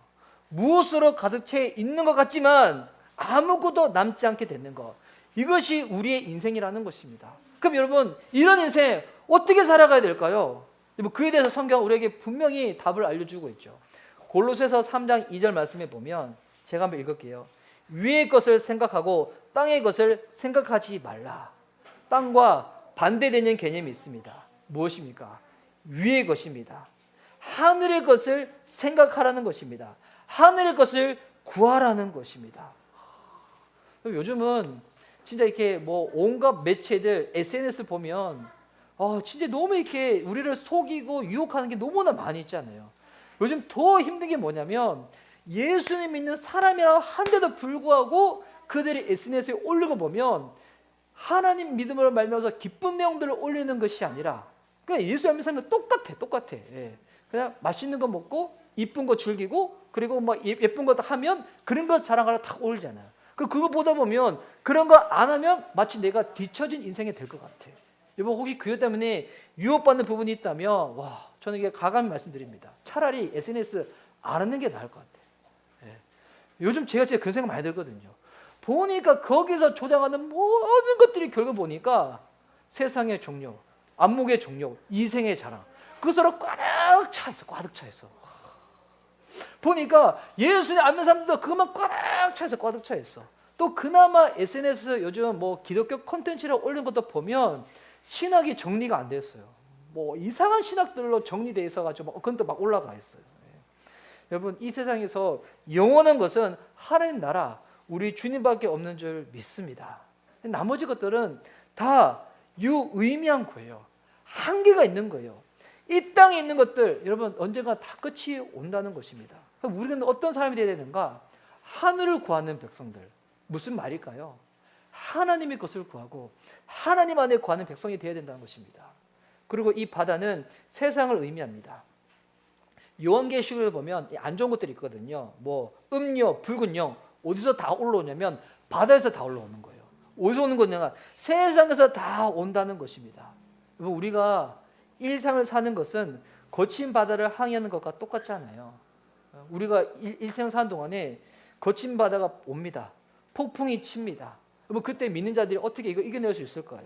무엇으로 가득 채 있는 것 같지만 아무것도 남지 않게 되는 것. 이것이 우리의 인생이라는 것입니다. 그럼 여러분 이런 인생 어떻게 살아가야 될까요? 그에 대해서 성경은 우리에게 분명히 답을 알려주고 있죠. 골로새서 3장 2절 말씀에 보면 제가 한번 읽을게요. 위의 것을 생각하고 땅의 것을 생각하지 말라. 땅과 반대되는 개념이 있습니다. 무엇입니까? 위의 것입니다. 하늘의 것을 생각하라는 것입니다. 하늘의 것을 구하라는 것입니다. 요즘은 진짜 이렇게 뭐 온갖 매체들 SNS 보면 진짜 너무 이렇게 우리를 속이고 유혹하는 게 너무나 많이 있잖아요. 요즘 더 힘든 게 뭐냐면 예수님 믿는 사람이라 한데도 불구하고 그들이 SNS에 올리고 보면 하나님 믿음으로 말미암아서 기쁜 내용들을 올리는 것이 아니라 그냥 예수 믿는 사람은 똑같아. 예. 그냥 맛있는 거 먹고 이쁜 거 즐기고 그리고 뭐 예쁜 거 하면 그런 거 자랑하러 다 올리잖아요. 그거 보다 보면 그런 거 안 하면 마치 내가 뒤처진 인생이 될 것 같아. 여러분 혹시 그것 때문에 유혹받는 부분이 있다면 저는 이게 가감히 말씀드립니다. 차라리 SNS 안 하는 게 나을 것 같아요. 예. 요즘 제가 진짜 그런 생각 많이 들거든요. 보니까 거기서 조장하는 모든 것들이 결국 보니까 세상의 종료, 안목의 종료, 이생의 자랑 그것으로 꽉 차 있어. 보니까 예수님 안 믿는 사람들도 그것만 꽉 차 있어. 또 그나마 SNS에서 요즘 뭐 기독교 콘텐츠를 올린 것도 보면 신학이 정리가 안 됐어요. 뭐 이상한 신학들로 정리돼 있어가지고 그건 또 막 올라가 있어요. 여러분 이 세상에서 영원한 것은 하나님 나라 우리 주님밖에 없는 줄 믿습니다. 나머지 것들은 다 유의미한 거예요. 한계가 있는 거예요. 이 땅에 있는 것들 여러분 언젠가 다 끝이 온다는 것입니다. 우리는 어떤 사람이 되어야 되는가? 하늘을 구하는 백성들. 무슨 말일까요? 하나님의 것을 구하고 하나님 안에 구하는 백성이 되어야 된다는 것입니다. 그리고 이 바다는 세상을 의미합니다. 요한계시록에 보면 안 좋은 것들이 있거든요. 뭐 음료, 붉은 영 어디서 다 올라오냐면 바다에서 다 올라오는 거예요. 어디서 오는 거냐? 세상에서 다 온다는 것입니다. 우리가 일상을 사는 것은 거친 바다를 항해하는 것과 똑같지 않아요. 우리가 일생을 사는 동안에 거친 바다가 옵니다. 폭풍이 칩니다. 그때 믿는 자들이 어떻게 이거 이겨낼 수 있을까요?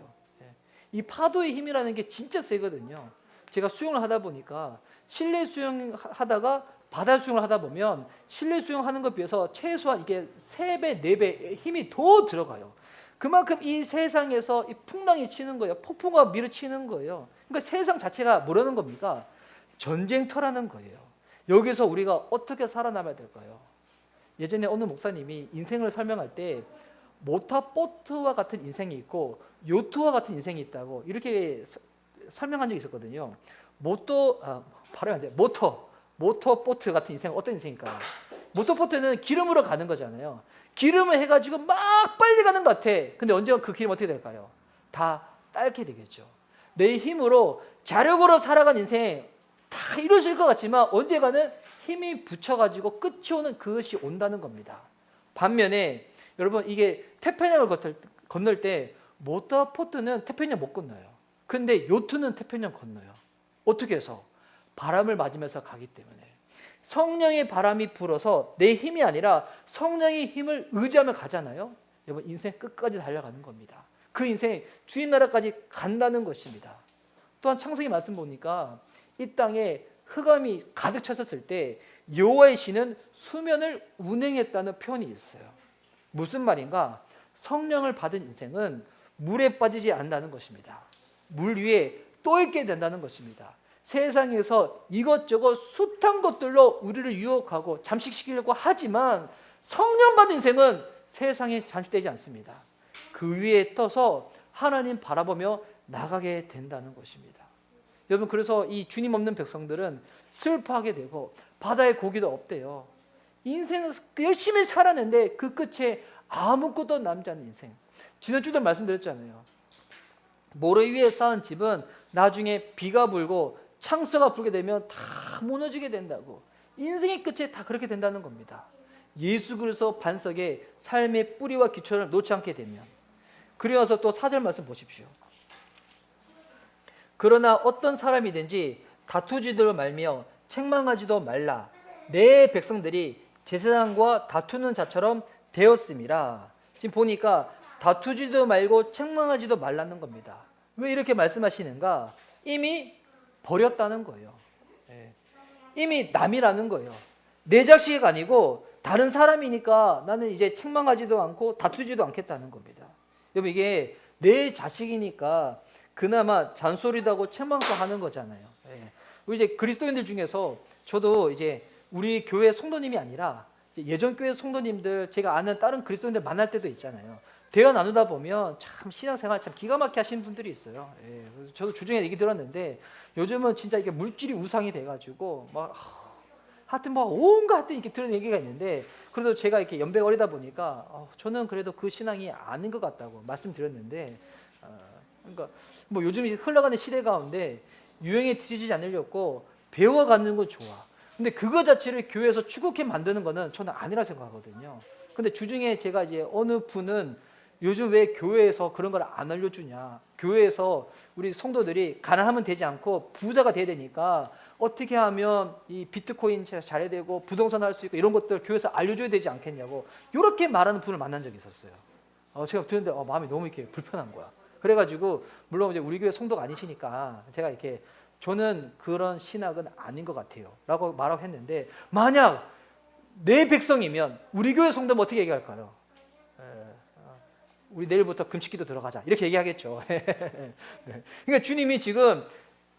이 파도의 힘이라는 게 진짜 세거든요. 제가 수영을 하다 보니까 실내 수영하다가 바다 수영을 하다 보면 실내 수영하는 것에 비해서 최소한 이게 3배, 4배 힘이 더 들어가요. 그만큼 이 세상에서 이 풍랑이 치는 거예요. 폭풍과 밀어치는 거예요. 그러니까 세상 자체가 뭐라는 겁니까? 전쟁터라는 거예요. 여기서 우리가 어떻게 살아남아야 될까요? 예전에 어느 목사님이 인생을 설명할 때 모터보트와 같은 인생이 있고 요트와 같은 인생이 있다고 이렇게 설명한 적이 있었거든요. 모터보트 같은 인생은 어떤 인생일까요? 모터보트는 기름으로 가는 거잖아요. 기름을 해가지고 막 빨리 가는 것 같아. 근데 언젠가 그 기름 어떻게 될까요? 다 딸게 되겠죠. 내 힘으로 자력으로 살아간 인생 다 이루어질 것 같지만 언젠가는 힘이 붙여가지고 끝이 오는 그것이 온다는 겁니다. 반면에 여러분 이게 태평양을 건널 때 모터보트는 태평양 못 건너요. 근데 요트는 태평양 건너요. 어떻게 해서? 바람을 맞으면서 가기 때문에. 성령의 바람이 불어서 내 힘이 아니라 성령의 힘을 의지하며 가잖아요. 여러분 인생 끝까지 달려가는 겁니다. 그 인생 주님 나라까지 간다는 것입니다. 또한 창세기 말씀 보니까 이 땅에 흑암이 가득 찼었을 때 여호와의 신은 수면을 운행했다는 표현이 있어요. 무슨 말인가? 성령을 받은 인생은 물에 빠지지 않는다는 것입니다. 물 위에 떠 있게 된다는 것입니다. 세상에서 이것저것 숱한 것들로 우리를 유혹하고 잠식시키려고 하지만 성령 받은 인생은 세상에 잠식되지 않습니다. 그 위에 떠서 하나님 바라보며 나가게 된다는 것입니다. 여러분 그래서 이 주님 없는 백성들은 슬퍼하게 되고 바다에 고기도 없대요. 인생 열심히 살았는데 그 끝에 아무것도 남지 않는 인생. 지난주도 말씀드렸잖아요. 모래 위에 쌓은 집은 나중에 비가 불고 창수가 불게 되면 다 무너지게 된다고. 인생의 끝에 다 그렇게 된다는 겁니다. 예수 그리스도 반석에 삶의 뿌리와 기초를 놓지 않게 되면. 그리고서 또 4절 말씀 보십시오. 그러나 어떤 사람이든지 다투지도 말며 책망하지도 말라. 내 백성들이 제사장과 다투는 자처럼 되었음이라. 지금 보니까 다투지도 말고 책망하지도 말라는 겁니다. 왜 이렇게 말씀하시는가? 이미 버렸다는 거예요. 이미 남이라는 거예요. 내 자식이 아니고 다른 사람이니까 나는 이제 책망하지도 않고 다투지도 않겠다는 겁니다. 여러분 이게 내 자식이니까 그나마 잔소리도 하고 책망도 하는 거잖아요. 우리 이제 그리스도인들 중에서 저도 이제 우리 교회 성도님이 아니라 예전 교회 성도님들 제가 아는 다른 그리스도인들 만날 때도 있잖아요. 대화 나누다 보면 참 신앙생활 참 기가 막히게 하시는 분들이 있어요. 저도 주중에 얘기 들었는데 요즘은 진짜 이게 물질이 우상이 돼가지고 막 하여튼 뭐 온갖 이렇게 들은 얘기가 있는데 그래도 제가 이렇게 연배가 어리다 보니까 저는 그래도 그 신앙이 아닌 것 같다고 말씀드렸는데 그러니까 뭐 요즘 흘러가는 시대 가운데 유행에 뒤지지 않으려고 배워가는 건 좋아. 근데 그거 자체를 교회에서 추구케 만드는 거는 저는 아니라 생각하거든요. 근데 주중에 제가 이제 어느 분은 요즘 왜 교회에서 그런 걸 안 알려주냐. 교회에서 우리 성도들이 가난하면 되지 않고 부자가 돼야 되니까 어떻게 하면 이 비트코인 잘해야 되고 부동산 할 수 있고 이런 것들 교회에서 알려줘야 되지 않겠냐고 이렇게 말하는 분을 만난 적이 있었어요. 제가 듣는데 마음이 너무 이렇게 불편한 거야. 그래가지고 물론 이제 우리 교회 성도가 아니시니까 제가 이렇게 저는 그런 신학은 아닌 것 같아요 라고 말하고 했는데 만약 내 백성이면 우리 교회 성도면 어떻게 얘기할까요? 우리 내일부터 금식기도 들어가자 이렇게 얘기하겠죠. 그러니까 주님이 지금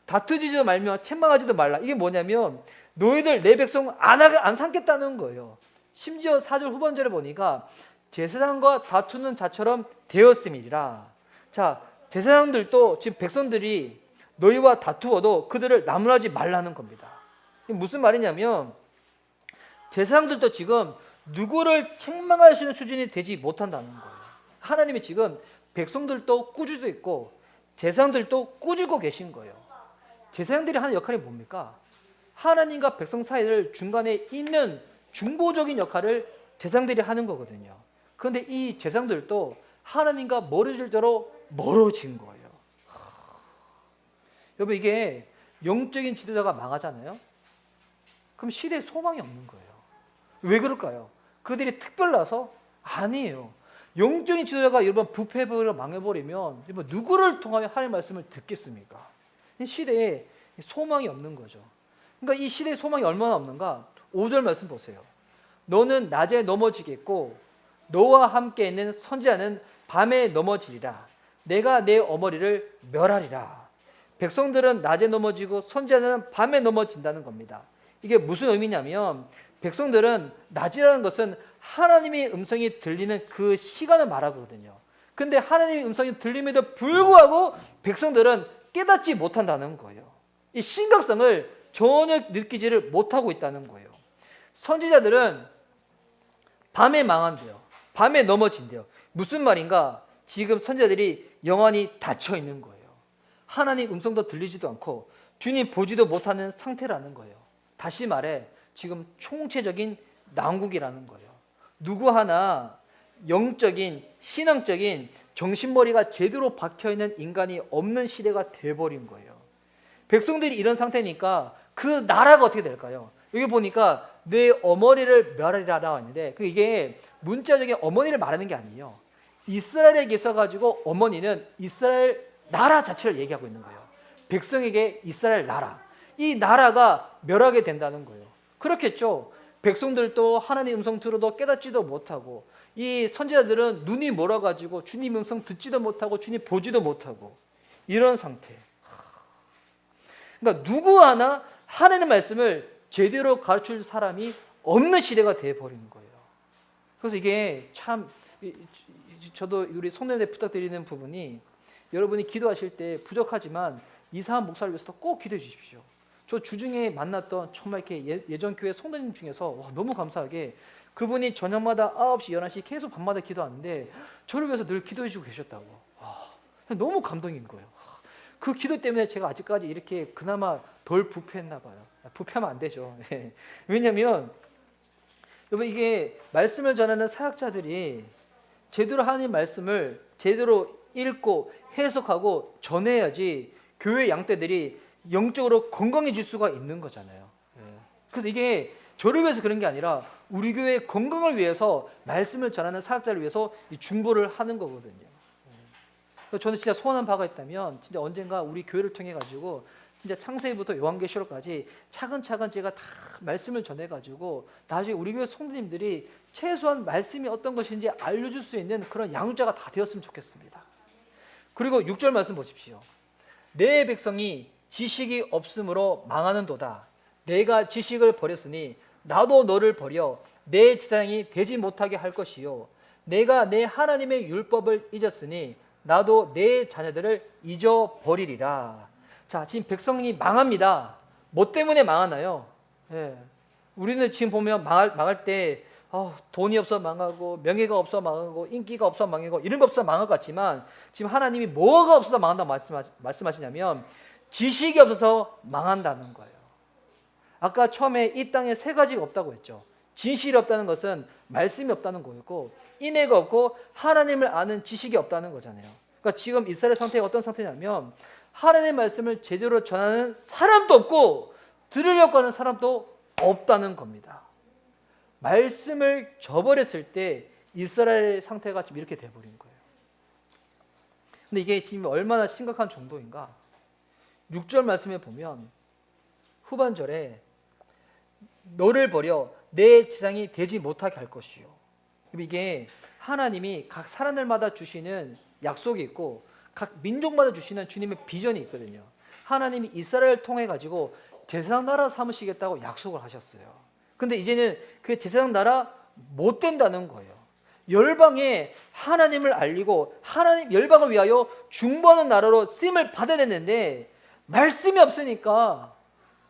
다투지도 말며 책망하지도 말라. 이게 뭐냐면 너희들 내 백성 안 삼겠다는 거예요. 심지어 4절 후반절에 보니까 제사장과 다투는 자처럼 되었음이라. 자, 제사장들도 지금 백성들이 너희와 다투어도 그들을 나무라지 말라는 겁니다. 이게 무슨 말이냐면 제사장들도 지금 누구를 책망할 수 있는 수준이 되지 못한다는 거예요. 하나님이 지금 백성들도 꾸짖고 있고 제사장들도 꾸짖고 계신 거예요. 제사장들이 하는 역할이 뭡니까? 하나님과 백성 사이를 중간에 있는 중보적인 역할을 제사장들이 하는 거거든요. 그런데 이 제사장들도 하나님과 멀어질 대로 멀어진 거예요. 여러분, 이게 영적인 지도자가 망하잖아요. 그럼 시대에 소망이 없는 거예요. 왜 그럴까요? 그들이 특별나서? 아니에요. 영적인 지도자가 여러분 부패버려 망해버리면 여러분 누구를 통하여 하나님의 말씀을 듣겠습니까? 이 시대에 소망이 없는 거죠. 그러니까 이 시대에 소망이 얼마나 없는가? 5절 말씀 보세요. 너는 낮에 넘어지겠고 너와 함께 있는 선지자는 밤에 넘어지리라. 내가 내 어머니를 멸하리라. 백성들은 낮에 넘어지고 선지자는 밤에 넘어진다는 겁니다. 이게 무슨 의미냐면 백성들은 낮이라는 것은 하나님의 음성이 들리는 그 시간을 말하거든요. 근데 하나님의 음성이 들림에도 불구하고 백성들은 깨닫지 못한다는 거예요. 이 심각성을 전혀 느끼지를 못하고 있다는 거예요. 선지자들은 밤에 망한대요. 밤에 넘어진대요. 무슨 말인가? 지금 선지자들이 영안이 닫혀 있는 거예요. 하나님 음성도 들리지도 않고 주님 보지도 못하는 상태라는 거예요. 다시 말해 지금 총체적인 난국이라는 거예요. 누구 하나 영적인 신앙적인 정신머리가 제대로 박혀있는 인간이 없는 시대가 돼버린 거예요. 백성들이 이런 상태니까 그 나라가 어떻게 될까요? 여기 보니까 내 어머니를 멸하리라 나와 있는데 이게 문자적인 어머니를 말하는 게 아니에요. 이스라엘에 있어가지고 어머니는 이스라엘 나라 자체를 얘기하고 있는 거예요. 백성에게 이스라엘 나라, 이 나라가 멸하게 된다는 거예요. 그렇겠죠. 백성들도 하나님 음성 들어도 깨닫지도 못하고 이 선지자들은 눈이 멀어가지고 주님 음성 듣지도 못하고 주님 보지도 못하고 이런 상태. 그러니까 누구 하나 하나님의 말씀을 제대로 가르칠 사람이 없는 시대가 되어버리는 거예요. 그래서 이게 참 저도 우리 성도님들 부탁드리는 부분이 여러분이 기도하실 때 부족하지만 이상한 목사를 위해서도 꼭 기도해 주십시오. 저 주중에 만났던 정말 이렇게 예전 교회 성도님 중에서 너무 감사하게 그분이 저녁마다 9시, 11시 계속 밤마다 기도하는데 저를 위해서 늘 기도해 주고 계셨다고. 너무 감동인 거예요. 그 기도 때문에 제가 아직까지 이렇게 그나마 덜 부패했나 봐요. 부패하면 안 되죠. 왜냐하면 여러분 이게 말씀을 전하는 사역자들이 제대로 하나님 말씀을 제대로 읽고 해석하고 전해야지 교회 양떼들이 영적으로 건강해질 수가 있는 거잖아요. 그래서 이게 저를 위해서 그런 게 아니라 우리 교회의 건강을 위해서 말씀을 전하는 사역자를 위해서 이 중보를 하는 거거든요. 그래서 저는 진짜 소원한 바가 있다면 진짜 언젠가 우리 교회를 통해 가지고 진짜 창세기부터 요한계시록까지 차근차근 제가 다 말씀을 전해 가지고 나중에 우리 교회 성도님들이 최소한 말씀이 어떤 것인지 알려줄 수 있는 그런 양육자가 다 되었으면 좋겠습니다. 그리고 6절 말씀 보십시오. 내 백성이 지식이 없으므로 망하는도다. 내가 지식을 버렸으니 나도 너를 버려 내 제사장이 되지 못하게 할 것이요. 내가 내 하나님의 율법을 잊었으니 나도 내 자녀들을 잊어버리리라. 자, 지금 백성이 망합니다. 뭐 때문에 망하나요? 우리는 지금 보면 망할 때 돈이 없어 망하고 명예가 없어 망하고 인기가 없어 망하고 이런 거 없어 망할 것 같지만 지금 하나님이 뭐가 없어서 망한다고 말씀하시냐면 지식이 없어서 망한다는 거예요. 아까 처음에 이 땅에 세 가지가 없다고 했죠. 진실이 없다는 것은 말씀이 없다는 거였고 인애가 없고 하나님을 아는 지식이 없다는 거잖아요. 그러니까 지금 이스라엘 상태가 어떤 상태냐면 하나님의 말씀을 제대로 전하는 사람도 없고 들으려고 하는 사람도 없다는 겁니다. 말씀을 저버렸을 때 이스라엘의 상태가 지금 이렇게 돼버린 거예요. 근데 이게 지금 얼마나 심각한 정도인가? 6절 말씀에 보면 후반절에 너를 버려 내 제사장이 되지 못하게 할 것이요. 이게 하나님이 각 사람들마다 주시는 약속이 있고 각 민족마다 주시는 주님의 비전이 있거든요. 하나님이 이스라엘을 통해 가지고 제사장 나라 삼으시겠다고 약속을 하셨어요. 근데 이제는 그 제사장 나라 못 된다는 거예요. 열방에 하나님을 알리고 하나님 열방을 위하여 중보하는 나라로 쓰임을 받아야 되는데 말씀이 없으니까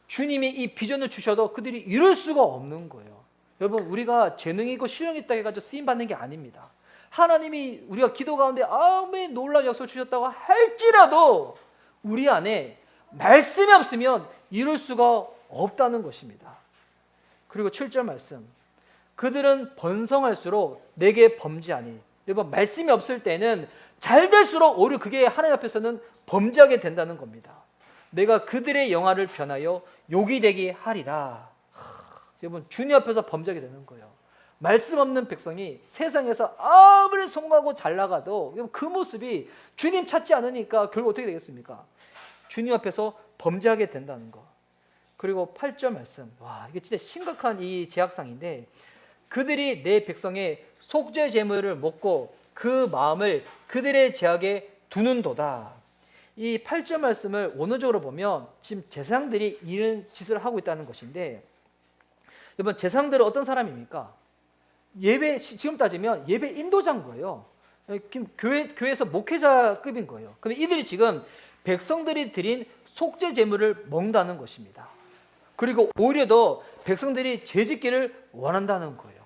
주님이 이 비전을 주셔도 그들이 이룰 수가 없는 거예요. 여러분 우리가 재능이 있고 실력이 있다고 해가지고 쓰임 받는 게 아닙니다. 하나님이 우리가 기도 가운데 아무리 놀라운 약속을 주셨다고 할지라도 우리 안에 말씀이 없으면 이룰 수가 없다는 것입니다. 그리고 7절 말씀, 그들은 번성할수록 내게 범죄하니. 여러분, 말씀이 없을 때는 잘 될수록 오히려 그게 하나님 앞에서는 범죄하게 된다는 겁니다. 내가 그들의 영화를 변하여 욕이 되게 하리라. 여러분, 주님 앞에서 범죄하게 되는 거예요. 말씀 없는 백성이 세상에서 아무리 성공하고 잘 나가도 그 모습이 주님 찾지 않으니까 결국 어떻게 되겠습니까? 주님 앞에서 범죄하게 된다는 거. 그리고 8절 말씀, 와, 이게 진짜 심각한 이 제약상인데, 그들이 내 백성의 속죄 제물을 먹고 그 마음을 그들의 제약에 두는도다. 이 8절 말씀을 원어적으로 보면 지금 제사장들이 이런 짓을 하고 있다는 것인데, 여러분, 제사장들은 어떤 사람입니까? 예배, 지금 따지면 예배 인도자인 거예요. 교회에서 목회자급인 거예요. 근데 이들이 지금 백성들이 드린 속죄 제물을 먹는다는 것입니다. 그리고 오히려 더 백성들이 죄짓기를 원한다는 거예요.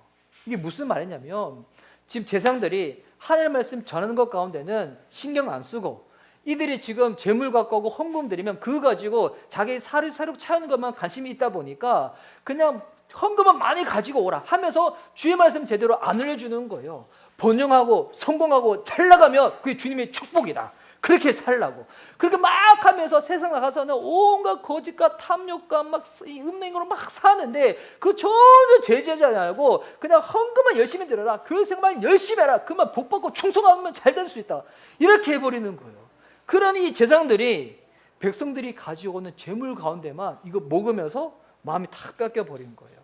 이게 무슨 말이냐면, 지금 제사장들이 하나님의 말씀 전하는 것 가운데는 신경 안 쓰고, 이들이 지금 제물 갖고 오고 헌금 드리면 그거 가지고 자기 사륙 차우는 것만 관심이 있다 보니까 그냥 헌금은 많이 가지고 오라 하면서 주의 말씀 제대로 안 알려주는 거예요. 번영하고 성공하고 잘 나가면 그게 주님의 축복이다. 그렇게 살라고. 그렇게 막 하면서 세상 나가서는 온갖 거짓과 탐욕과 막 음행으로 막 사는데 그 전혀 제재하지 않고 그냥 헌금만 열심히 들어라. 교회 생활 열심히 해라. 그만 복 받고 충성하면 잘 될 수 있다. 이렇게 해버리는 거예요. 그러니 제사장들이 백성들이 가지고 오는 재물 가운데만 이거 먹으면서 마음이 탁 뺏겨버린 거예요.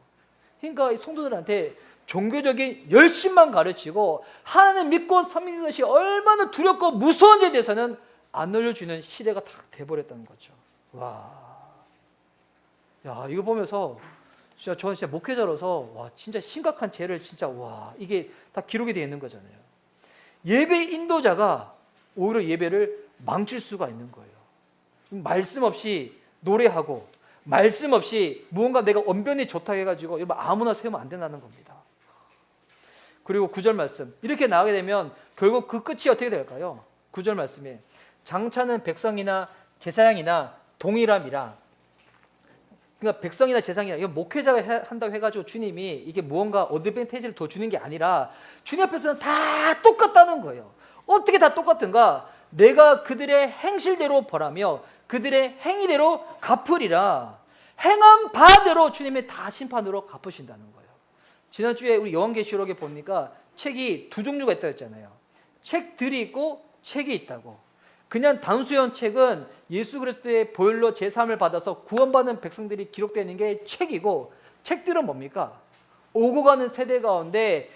그러니까 이 성도들한테 종교적인 열심만 가르치고 하나님 믿고 섬기는 것이 얼마나 두렵고 무서운지에 대해서는 안 알려주는 시대가 딱 돼버렸다는 거죠. 와, 야, 이거 보면서 진짜 저는 진짜 목회자로서 와, 진짜 심각한 죄를 진짜 와, 이게 다 기록이 되어 있는 거잖아요. 예배 인도자가 오히려 예배를 망칠 수가 있는 거예요. 말씀 없이 노래하고 말씀 없이 무언가 내가 언변이 좋다 해가지고 아무나 세우면 안 된다는 겁니다. 그리고 9절 말씀, 이렇게 나가게 되면 결국 그 끝이 어떻게 될까요? 9절 말씀에 장차는 백성이나 제사장이나 동일함이라. 그러니까 백성이나 제사장이나 이건 목회자가 한다고 해가지고 주님이 이게 무언가 어드밴티지를 더 주는 게 아니라 주님 앞에서는 다 똑같다는 거예요. 어떻게 다 똑같은가? 내가 그들의 행실대로 벌하며 그들의 행위대로 갚으리라. 행한 바대로 주님이 다 심판으로 갚으신다는 거예요. 지난주에 우리 요한계시록에 보니까 책이 두 종류가 있다고 했잖아요. 책들이 있고 책이 있다고. 그냥 단수형 책은 예수 그리스도의 보혈로 제사함을 받아서 구원받는 백성들이 기록되어 있는 게 책이고, 책들은 뭡니까? 오고 가는 세대 가운데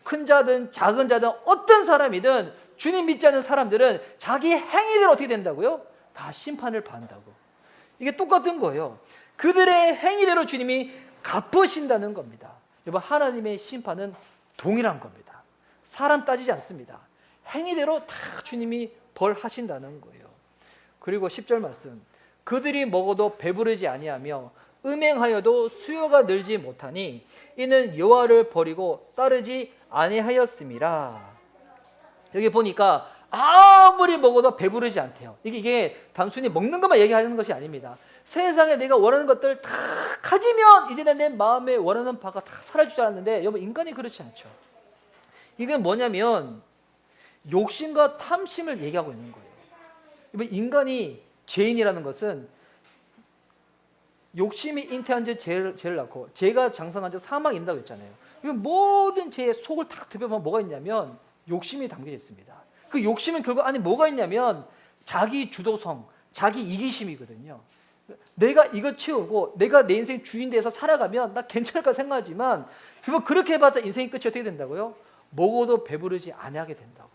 큰 자든 작은 자든 어떤 사람이든 주님 믿지 않는 사람들은 자기 행위대로 어떻게 된다고요? 다 심판을 받는다고. 이게 똑같은 거예요. 그들의 행위대로 주님이 갚으신다는 겁니다. 여러분, 하나님의 심판은 동일한 겁니다. 사람 따지지 않습니다. 행위대로 다 주님이 벌하신다는 거예요. 그리고 10절 말씀, 그들이 먹어도 배부르지 아니하며 음행하여도 수요가 늘지 못하니 이는 여호와를 버리고 따르지 아니하였음이라. 여기 보니까 아무리 먹어도 배부르지 않대요. 이게 단순히 먹는 것만 얘기하는 것이 아닙니다. 세상에 내가 원하는 것들 다 가지면 이제는 내 마음에 원하는 바가 다 사라지지 않는데, 여러분, 인간이 그렇지 않죠. 이건 뭐냐면 욕심과 탐심을 얘기하고 있는 거예요. 여러분, 인간이 죄인이라는 것은 욕심이 잉태한 지 죄를 낳고 죄가 장성한 지 사망이 있다고 했잖아요. 이건 모든 죄의 속을 탁 들여보면 뭐가 있냐면 욕심이 담겨져 있습니다. 그 욕심은 결국 안에 뭐가 있냐면 자기 주도성, 자기 이기심이거든요. 내가 이거 채우고 내가 내 인생 주인 돼서 살아가면 나 괜찮을까 생각하지만 결국 그렇게 해봤자 인생의 끝이 어떻게 된다고요? 먹어도 배부르지 아니하게 된다고.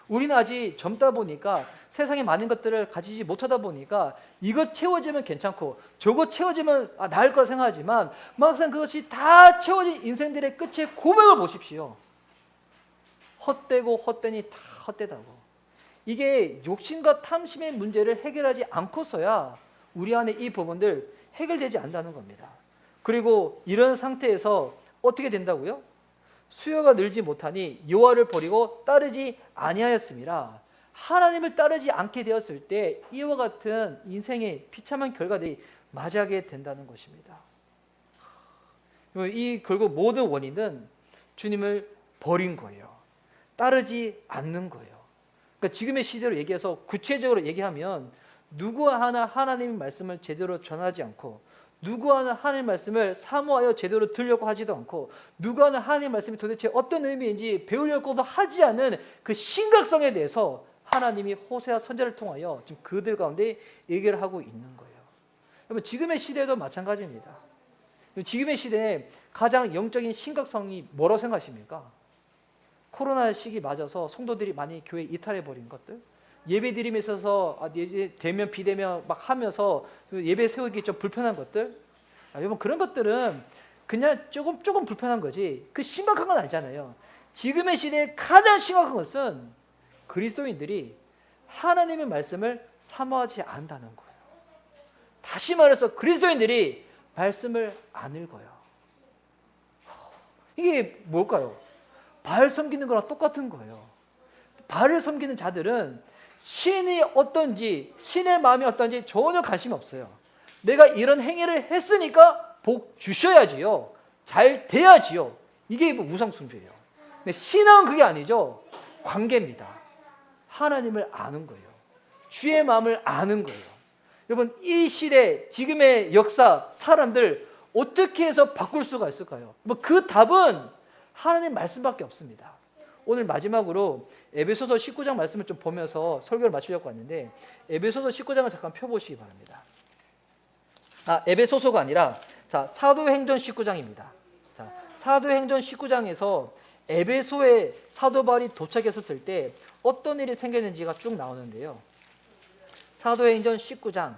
우리는 아직 젊다 보니까 세상에 많은 것들을 가지지 못하다 보니까 이것 채워지면 괜찮고 저거 채워지면 나을 거라 생각하지만 막상 그것이 다 채워진 인생들의 끝의 고백을 보십시오. 헛되고 헛되니 다 헛되다고. 이게 욕심과 탐심의 문제를 해결하지 않고서야 우리 안에 이 부분들 해결되지 않는다는 겁니다. 그리고 이런 상태에서 어떻게 된다고요? 수요가 늘지 못하니 여호와를 버리고 따르지 아니하였음이라. 하나님을 따르지 않게 되었을 때 이와 같은 인생의 비참한 결과들이 맞이하게 된다는 것입니다. 이 결국 모든 원인은 주님을 버린 거예요. 따르지 않는 거예요. 그러니까 지금의 시대로 얘기해서 구체적으로 얘기하면 누구 하나 하나님의 말씀을 제대로 전하지 않고, 누구 하나 하나님의 말씀을 사모하여 제대로 들으려고 하지도 않고, 누구 하나 하나님의 말씀이 도대체 어떤 의미인지 배우려고도 하지 않은 그 심각성에 대해서 하나님이 호세아 선지자를 통하여 지금 그들 가운데 얘기를 하고 있는 거예요. 여러분, 지금의 시대도 마찬가지입니다. 지금의 시대에 가장 영적인 심각성이 뭐라고 생각하십니까? 코로나 시기 맞아서 성도들이 많이 교회 이탈해 버린 것들, 예배 드림에 있어서 이제 대면 비대면 막 하면서 예배 세우기 좀 불편한 것들, 여러분 그런 것들은 그냥 조금 불편한 거지 그 심각한 건 아니잖아요. 지금의 시대에 가장 심각한 것은 그리스도인들이 하나님의 말씀을 사모하지 않는다는 거예요. 다시 말해서 그리스도인들이 말씀을 안 읽어요. 이게 뭘까요? 바알 섬기는 거랑 똑같은 거예요. 바알을 섬기는 자들은 신이 어떤지, 신의 마음이 어떤지 전혀 관심이 없어요. 내가 이런 행위를 했으니까 복 주셔야지요, 잘 돼야지요. 이게 우상숭배예요. 근데 신앙은 그게 아니죠. 관계입니다. 하나님을 아는 거예요. 주의 마음을 아는 거예요. 여러분, 이 시대 지금의 역사 사람들 어떻게 해서 바꿀 수가 있을까요? 그 답은 하나님 말씀밖에 없습니다. 오늘 마지막으로 에베소서 19장 말씀을 좀 보면서 설교를 마치려고 왔는데, 에베소서 19장을 잠깐 펴보시기 바랍니다. 에베소서가 아니라 사도행전 19장입니다. 사도행전 19장에서 에베소에 사도 바울이 도착했었을 때 어떤 일이 생겼는지가 쭉 나오는데요. 사도행전 19장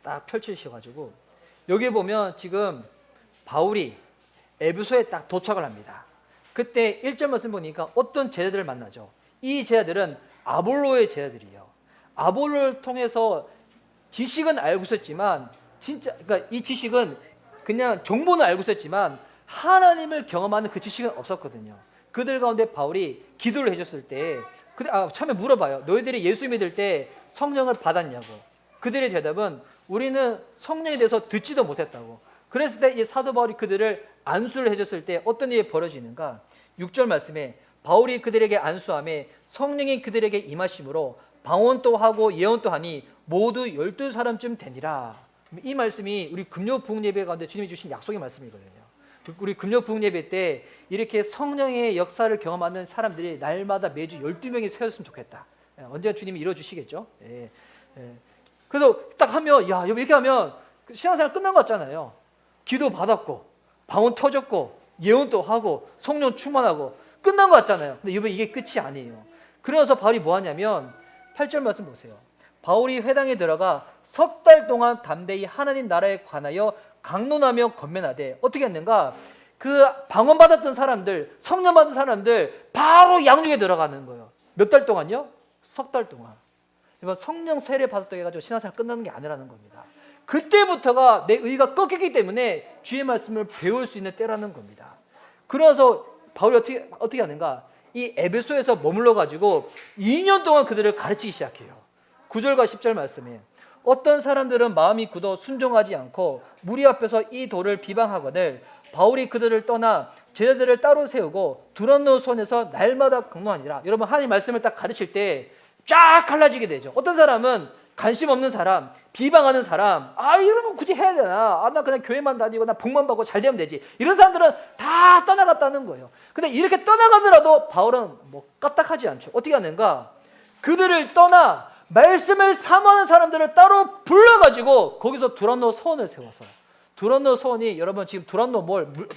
딱 펼치셔가지고 여기 보면 지금 바울이 에베소에 딱 도착을 합니다. 그때 1절 말씀 보니까 어떤 제자들을 만나죠. 이 제자들은 아볼로의 제자들이에요. 아볼로를 통해서 지식은 알고 있었지만, 진짜 그러니까 이 지식은 그냥 정보는 알고 있었지만 하나님을 경험하는 그 지식은 없었거든요. 그들 가운데 바울이 기도를 해줬을 때 처음에 물어봐요. 너희들이 예수 믿을 때 성령을 받았냐고. 그들의 대답은 우리는 성령에 대해서 듣지도 못했다고. 그랬을 때 이 사도 바울이 그들을 안수를 해줬을 때 어떤 일이 벌어지는가? 6절 말씀에 바울이 그들에게 안수함에 성령이 그들에게 임하심으로 방언도 하고 예언도 하니 모두 12사람쯤 되니라. 이 말씀이 우리 금요 부흥 예배 가운데 주님이 주신 약속의 말씀이거든요. 우리 금요 부흥 예배 때 이렇게 성령의 역사를 경험하는 사람들이 날마다 매주 12명이 세워졌으면 좋겠다. 언젠가 주님이 이루어주시겠죠. 그래서 딱 하면 이렇게 하면 신앙생활 끝난 것 같잖아요. 기도 받았고 방언 터졌고 예언도 하고 성령 충만하고 끝난 것 같잖아요. 근데 이게 끝이 아니에요. 그래서 바울이 뭐 하냐면 8절 말씀 보세요. 바울이 회당에 들어가 석 달 동안 담대히 하나님 나라에 관하여 강론하며 권면하되 어떻게 했는가? 그 방언 받았던 사람들, 성령 받은 사람들 바로 양육에 들어가는 거예요. 몇 달 동안요? 석 달 동안. 성령 세례 받았다고 해가지고 신앙생활 끝나는 게 아니라는 겁니다. 그때부터가 내 의가 꺾이기 때문에 주의 말씀을 배울 수 있는 때라는 겁니다. 그래서 바울이 어떻게 하는가? 이 에베소에서 머물러 가지고 2년 동안 그들을 가르치기 시작해요. 9절과 10절 말씀에 어떤 사람들은 마음이 굳어 순종하지 않고 무리 앞에서 이 도를 비방하거늘 바울이 그들을 떠나 제자들을 따로 세우고 두란노 손에서 날마다 강론하니라. 여러분, 하나님 말씀을 딱 가르칠 때 쫙 갈라지게 되죠. 어떤 사람은 관심 없는 사람, 비방하는 사람, 이런 거 굳이 해야 되나? 나 그냥 교회만 다니고 나 복만 받고 잘 되면 되지. 이런 사람들은 다 떠나갔다는 거예요. 근데 이렇게 떠나가더라도 바울은 까딱하지 않죠. 어떻게 하는가? 그들을 떠나 말씀을 사모하는 사람들을 따로 불러가지고 거기서 두란노 서원을 세워서, 두란노 서원이 여러분 지금 두란노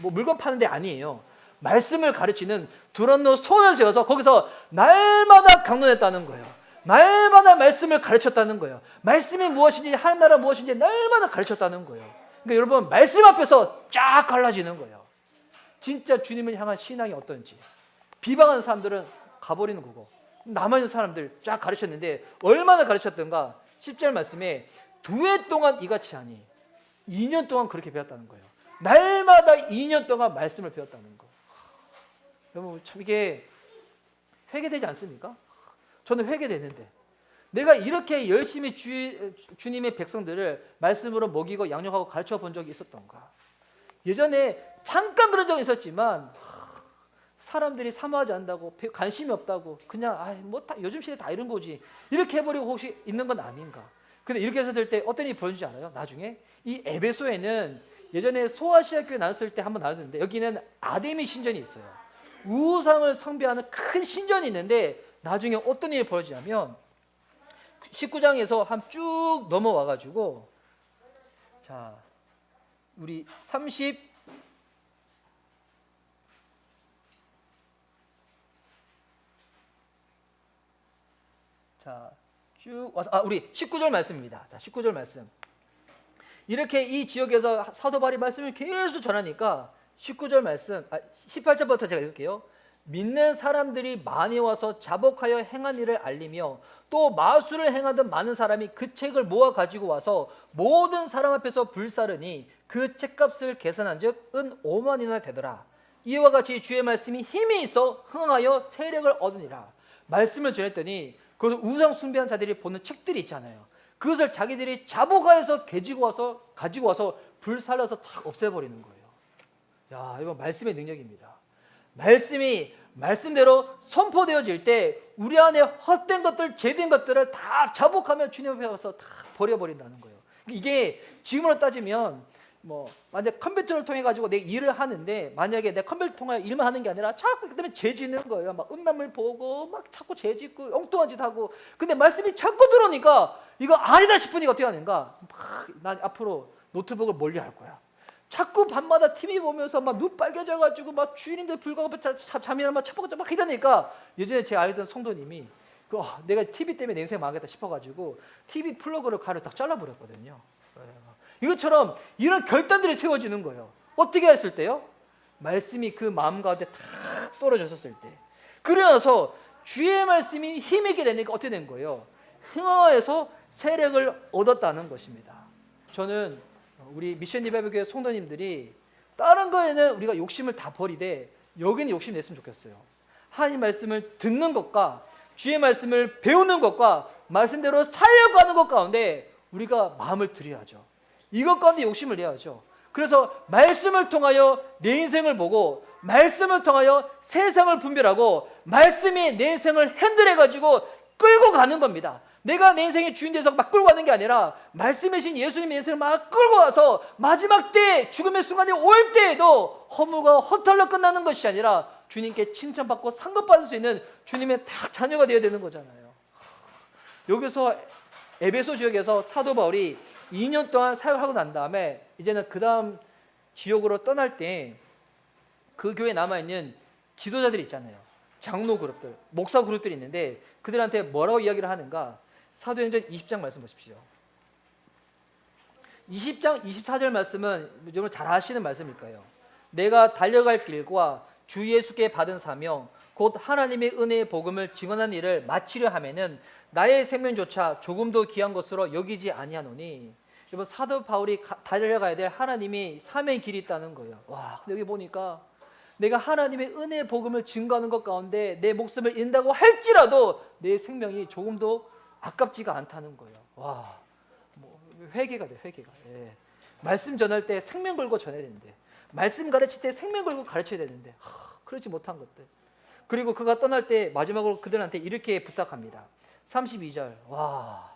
물건 파는 데 아니에요. 말씀을 가르치는 두란노 서원을 세워서 거기서 날마다 강론했다는 거예요. 날마다 말씀을 가르쳤다는 거예요. 말씀이 무엇인지, 하나님 나라 무엇인지 날마다 가르쳤다는 거예요. 그러니까 여러분, 말씀 앞에서 쫙 갈라지는 거예요. 진짜 주님을 향한 신앙이 어떤지. 비방하는 사람들은 가버리는 거고, 남아있는 사람들 쫙 가르쳤는데 얼마나 가르쳤던가? 10절 말씀에 2해 동안 이같이 하니 2년 동안 그렇게 배웠다는 거예요. 날마다 2년 동안 말씀을 배웠다는 거. 여러분 참 이게 회개되지 않습니까? 저는 회개되는데 내가 이렇게 열심히 주님의 백성들을 말씀으로 먹이고 양육하고 가르쳐 본 적이 있었던가? 예전에 잠깐 그런 적이 있었지만 사람들이 사모하지 않는다고 관심이 없다고 그냥 뭐 다 요즘 시대 다 이런 거지 이렇게 해버리고 혹시 있는 건 아닌가? 근데 이렇게 해서 될 때 어떤 일이 벌어지지 않아요? 나중에 이 에베소에는 예전에 소아시아 교회 나눴을 때 한번 나눴는데 여기는 아데미 신전이 있어요. 우상을 숭배하는 큰 신전이 있는데 나중에 어떤 일이 벌어지냐면 19장에서 한 쭉 넘어와 가지고 자 우리 쭉 와서 우리 19절 말씀입니다. 자, 19절 말씀. 이렇게 이 지역에서 사도 바울이 말씀을 계속 전하니까 19절 말씀 18절부터 제가 읽을게요. 믿는 사람들이 많이 와서 자복하여 행한 일을 알리며 또 마술을 행하던 많은 사람이 그 책을 모아 가지고 와서 모든 사람 앞에서 불사르니 그 책값을 계산한즉 은 5만이나 되더라. 이와 같이 주의 말씀이 힘이 있어 흥하여 세력을 얻으니라. 말씀을 전했더니 그것을 우상 숭배한 자들이 보는 책들이 있잖아요. 그것을 자기들이 자복하여서 가지고 와서 불살라서 탁 없애버리는 거예요. 야, 이거 말씀의 능력입니다. 말씀이 말씀대로 선포되어질 때 우리 안에 헛된 것들, 죄된 것들을 다 자복하며 주님 앞에 가서 다 버려버린다는 거예요. 이게 지금으로 따지면 뭐 만약 컴퓨터를 통해 가지고 내 일을 하는데 만약에 내 컴퓨터 통해 일만 하는 게 아니라 자꾸 그다음에 죄 짓는 거예요. 막 음란물 보고 막 자꾸 죄 짓고 엉뚱한 짓 하고. 근데 말씀이 자꾸 들어오니까 이거 아니다 싶으니까 어떻게 하는가? 막 난 앞으로 노트북을 멀리 할 거야. 자꾸 밤마다 TV 보면서 막 눈 빨개져가지고 막 주인인데 불구하고 잠이나 막 쳐보고 막 이러니까 예전에 제가 알던 성도님이 내가 TV 때문에 내 인생 망하겠다 싶어가지고 TV 플러그를 가로 딱 잘라버렸거든요. 이것처럼 이런 결단들이 세워지는 거예요. 어떻게 했을 때요? 말씀이 그 마음 가운데 탁 떨어졌을 때. 그러나서 주의 말씀이 힘있게 되니까 어떻게 된 거예요? 흥하에서 세력을 얻었다는 것입니다. 저는 우리 미션 리바이벌 성도님들이 다른 거에는 우리가 욕심을 다 버리되 여기는 욕심 냈으면 좋겠어요. 하나님 말씀을 듣는 것과 주의 말씀을 배우는 것과 말씀대로 살려고 하는 것 가운데 우리가 마음을 들여야죠. 이것 가운데 욕심을 내야죠. 그래서 말씀을 통하여 내 인생을 보고 말씀을 통하여 세상을 분별하고 말씀이 내 인생을 핸들해가지고 끌고 가는 겁니다. 내가 내 인생의 주인 돼서 막 끌고 가는 게 아니라 말씀이신 예수님의 인생을 막 끌고 와서 마지막 때 죽음의 순간이 올 때에도 허무가 허탈로 끝나는 것이 아니라 주님께 칭찬받고 상급받을 수 있는 주님의 딱 자녀가 되어야 되는 거잖아요. 여기서 에베소 지역에서 사도 바울이 2년 동안 사역하고 난 다음에 이제는 그 다음 지역으로 떠날 때 그 교회에 남아있는 지도자들이 있잖아요. 장로 그룹들, 목사 그룹들이 있는데 그들한테 뭐라고 이야기를 하는가? 사도행전 20장 말씀 보십시오. 20장 24절 말씀은 여러분 잘 아시는 말씀일 거예요. 내가 달려갈 길과 주 예수께 받은 사명 곧 하나님의 은혜의 복음을 증언한 일을 마치려 하면은 나의 생명조차 조금도 귀한 것으로 여기지 아니하노니. 여러분 사도 바울이 달려가야 될 하나님이 사명의 길이 있다는 거예요. 와, 근데 여기 보니까 내가 하나님의 은혜의 복음을 증거하는 것 가운데 내 목숨을 잃는다고 할지라도 내 생명이 조금도 아깝지가 않다는 거예요. 와, 뭐 회개가 돼, 회개가. 예. 말씀 전할 때 생명 걸고 전해야 되는데, 말씀 가르칠 때 생명 걸고 가르쳐야 되는데, 그렇지 못한 것들. 그리고 그가 떠날 때 마지막으로 그들한테 이렇게 부탁합니다. 32절. 와,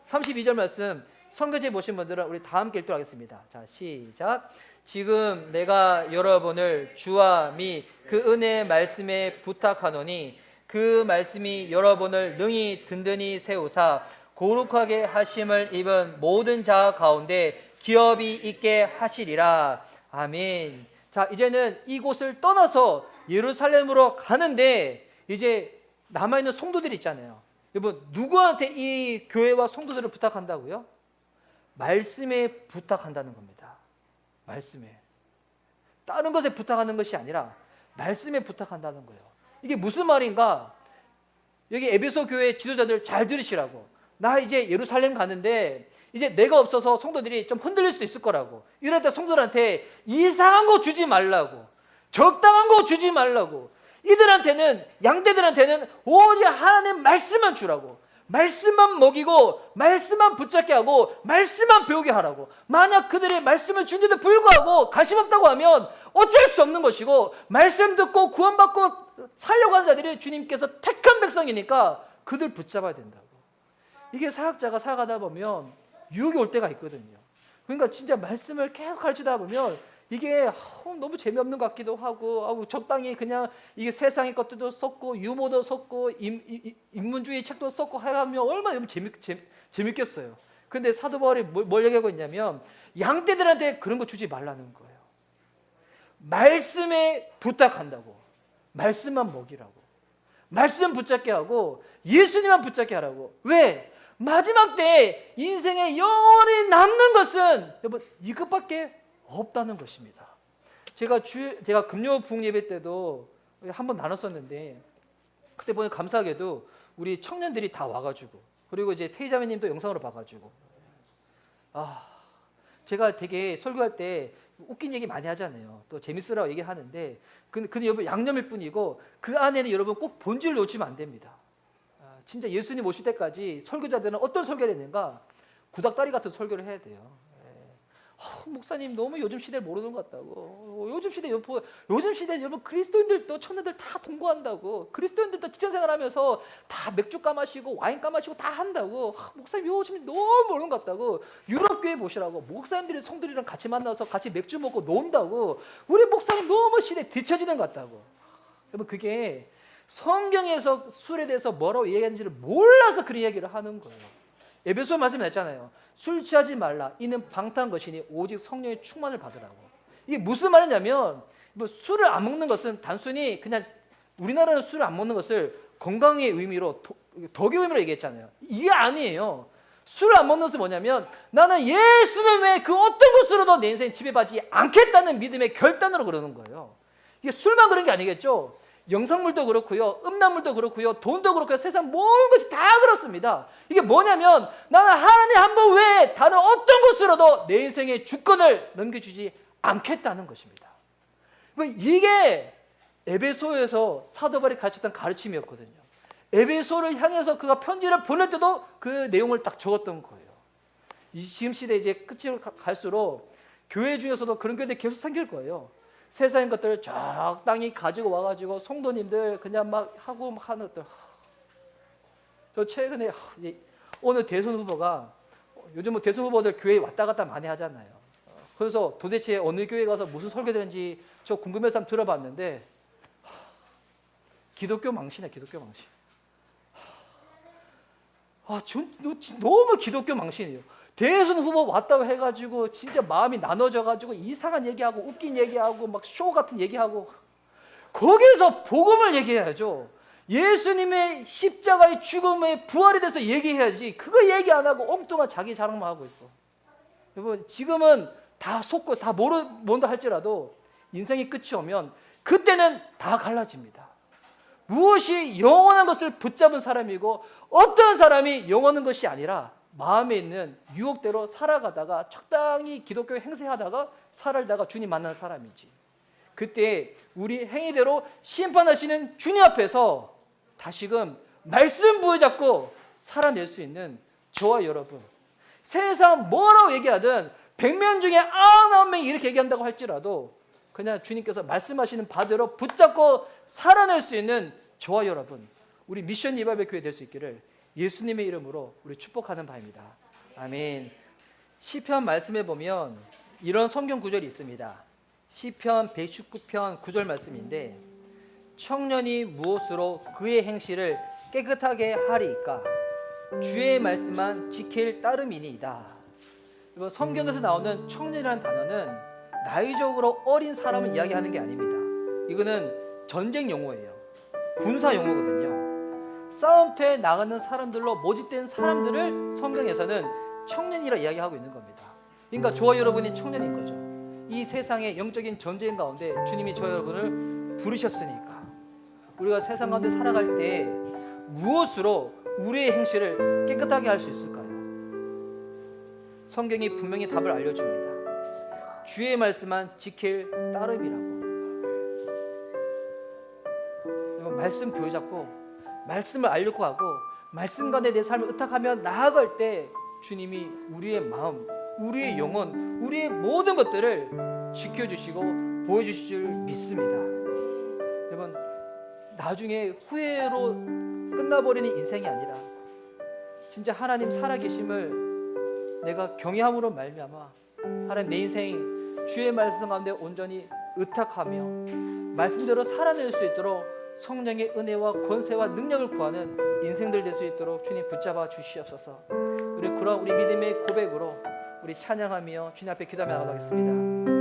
32절 말씀 선교제 보신 분들은 우리 다 함께 읽도록 하겠습니다. 자, 시작. 지금 내가 여러분을 주와 및 그 은혜의 말씀에 부탁하노니 그 말씀이 여러분을 능히 든든히 세우사 거룩하게 하심을 입은 모든 자 가운데 기업이 있게 하시리라. 아멘. 자, 이제는 이곳을 떠나서 예루살렘으로 가는데 이제 남아있는 성도들이 있잖아요. 여러분 누구한테 이 교회와 성도들을 부탁한다고요? 말씀에 부탁한다는 겁니다. 말씀에. 다른 것에 부탁하는 것이 아니라 말씀에 부탁한다는 거예요. 이게 무슨 말인가? 여기 에베소 교회 지도자들 잘 들으시라고. 나 이제 예루살렘 가는데 이제 내가 없어서 성도들이 좀 흔들릴 수도 있을 거라고. 이럴 때 성도들한테 이상한 거 주지 말라고. 적당한 거 주지 말라고. 이들한테는, 양떼들한테는 오직 하나님 말씀만 주라고. 말씀만 먹이고 말씀만 붙잡게 하고 말씀만 배우게 하라고. 만약 그들이 말씀을 준데도 불구하고 관심 없다고 하면 어쩔 수 없는 것이고, 말씀 듣고 구원받고 살려고 하는 자들이 주님께서 택한 백성이니까 그들 붙잡아야 된다고. 이게 사역자가 살아가다 보면 유혹이 올 때가 있거든요. 그러니까 진짜 말씀을 계속 가르치다 보면 이게 너무 재미없는 것 같기도 하고, 적당히 그냥 이게 세상의 것들도 섞고 유머도 섞고 인문주의 책도 섞고 하면 얼마나 재밌겠어요. 근데 사도 바울이 뭘 얘기하고 있냐면 양떼들한테 그런 거 주지 말라는 거예요. 말씀에 부탁한다고. 말씀만 먹이라고. 말씀 붙잡게 하고 예수님만 붙잡게 하라고. 왜? 마지막 때 인생에 영원히 남는 것은 여러분 이것밖에 없다는 것입니다. 제가 금요 부흥 예배 때도 한번 나눴었는데, 그때 보니 감사하게도 우리 청년들이 다 와가지고, 그리고 이제 태희자매님도 영상으로 봐가지고, 제가 되게 설교할 때 웃긴 얘기 많이 하잖아요. 또 재밌으라고 얘기하는데, 근데 여러분 양념일 뿐이고 그 안에는 여러분 꼭 본질을 놓치면 안 됩니다. 진짜 예수님 오실 때까지 설교자들은 어떤 설교가 되는가? 구닥다리 같은 설교를 해야 돼요. 목사님 너무 요즘 시대를 모르는 것 같다고. 요즘 시대 여러분 그리스도인들도 청년들 다 동거한다고. 그리스도인들도 직장생활하면서 다 맥주 까마시고 와인 까마시고 다 한다고. 목사님 요즘 너무 모르는 것 같다고. 유럽 교회 보시라고. 목사님들이 성들이랑 같이 만나서 같이 맥주 먹고 논다고. 우리 목사님 너무 시대에 뒤처지는 것 같다고. 여러분 그게 성경에서 술에 대해서 뭐라고 얘기하는지를 몰라서 그런 이야기를 하는 거예요. 에베소 말씀에 했잖아요. 술 취하지 말라. 이는 방탕한 것이니 오직 성령의 충만을 받으라고. 이게 무슨 말이냐면, 술을 안 먹는 것은 단순히 그냥 우리나라는 술을 안 먹는 것을 건강의 의미로, 덕의 의미로 얘기했잖아요. 이게 아니에요. 술을 안 먹는 것은 뭐냐면 나는 예수님 외에 그 어떤 것으로도 내 인생 지배받지 않겠다는 믿음의 결단으로 그러는 거예요. 이게 술만 그런 게 아니겠죠. 영상물도 그렇고요, 음란물도 그렇고요, 돈도 그렇고요, 세상 모든 것이 다 그렇습니다. 이게 뭐냐면 나는 하나님 한 분 외에 다른 어떤 것으로도 내 인생의 주권을 넘겨주지 않겠다는 것입니다. 이게 에베소에서 사도 바울이 가르쳤던 가르침이었거든요. 에베소를 향해서 그가 편지를 보낼 때도 그 내용을 딱 적었던 거예요. 지금 시대 이제 끝으로 갈수록 교회 중에서도 그런 교회들이 계속 생길 거예요. 세상의 것들을 적당히 가지고 와가지고 성도님들 그냥 막 하고 막 하는 것들. 저 최근에 오늘 대선 후보가, 요즘 뭐 대선 후보들 교회에 왔다 갔다 많이 하잖아요. 그래서 도대체 어느 교회 가서 무슨 설교되는지 저 궁금해서 한번 들어봤는데, 기독교 망신이야, 기독교 망신. 너무 기독교 망신이에요. 대선 후보 왔다고 해가지고 진짜 마음이 나눠져가지고 이상한 얘기하고 웃긴 얘기하고 막 쇼 같은 얘기하고, 거기에서 복음을 얘기해야죠. 예수님의 십자가의 죽음의 부활에 대해서 얘기해야지. 그거 얘기 안 하고 엉뚱한 자기 자랑만 하고 있고. 여러분 지금은 다 속고 다 모른다 할지라도 인생의 끝이 오면 그때는 다 갈라집니다. 무엇이 영원한 것을 붙잡은 사람이고 어떤 사람이 영원한 것이 아니라 마음에 있는 유혹대로 살아가다가 적당히 기독교 행세하다가 살아다가 주님 만난 사람이지. 그때 우리 행위대로 심판하시는 주님 앞에서 다시금 말씀 부여잡고 살아낼 수 있는 저와 여러분, 세상 뭐라고 얘기하든 100명 중에 99명이 이렇게 얘기한다고 할지라도 그냥 주님께서 말씀하시는 바대로 붙잡고 살아낼 수 있는 저와 여러분, 우리 미션 리바이벌 교회 될 수 있기를 예수님의 이름으로 우리 축복하는 바입니다. 아멘. 시편 말씀에 보면 이런 성경 구절이 있습니다. 시편 119편 9절 말씀인데, 청년이 무엇으로 그의 행실을 깨끗하게 하리이까? 주의 말씀만 지킬 따름이니이다. 이번 성경에서 나오는 청년이라는 단어는 나이적으로 어린 사람을 이야기하는 게 아닙니다. 이거는 전쟁 용어예요. 군사 용어거든요. 싸움터에 나가는 사람들로 모집된 사람들을 성경에서는 청년이라 이야기하고 있는 겁니다. 그러니까 저와 여러분이 청년인 거죠. 이 세상의 영적인 전쟁 가운데 주님이 저와 여러분을 부르셨으니까 우리가 세상 가운데 살아갈 때 무엇으로 우리의 행실을 깨끗하게 할 수 있을까요? 성경이 분명히 답을 알려줍니다. 주의 말씀만 지킬 따름이라고. 말씀 부여잡고 말씀을 알려고 하고 말씀 가운데 내 삶을 의탁하며 나아갈 때 주님이 우리의 마음, 우리의 영혼, 우리의 모든 것들을 지켜주시고 보여주실 줄 믿습니다. 여러분, 나중에 후회로 끝나버리는 인생이 아니라 진짜 하나님 살아계심을 내가 경외함으로 말미암아 하나님 내 인생 주의 말씀 가운데 온전히 의탁하며 말씀대로 살아낼 수 있도록 성령의 은혜와 권세와 능력을 구하는 인생들 될 수 있도록 주님 붙잡아 주시옵소서. 우리 그런 우리 믿음의 고백으로 우리 찬양하며 주님 앞에 기도하며 나가겠습니다.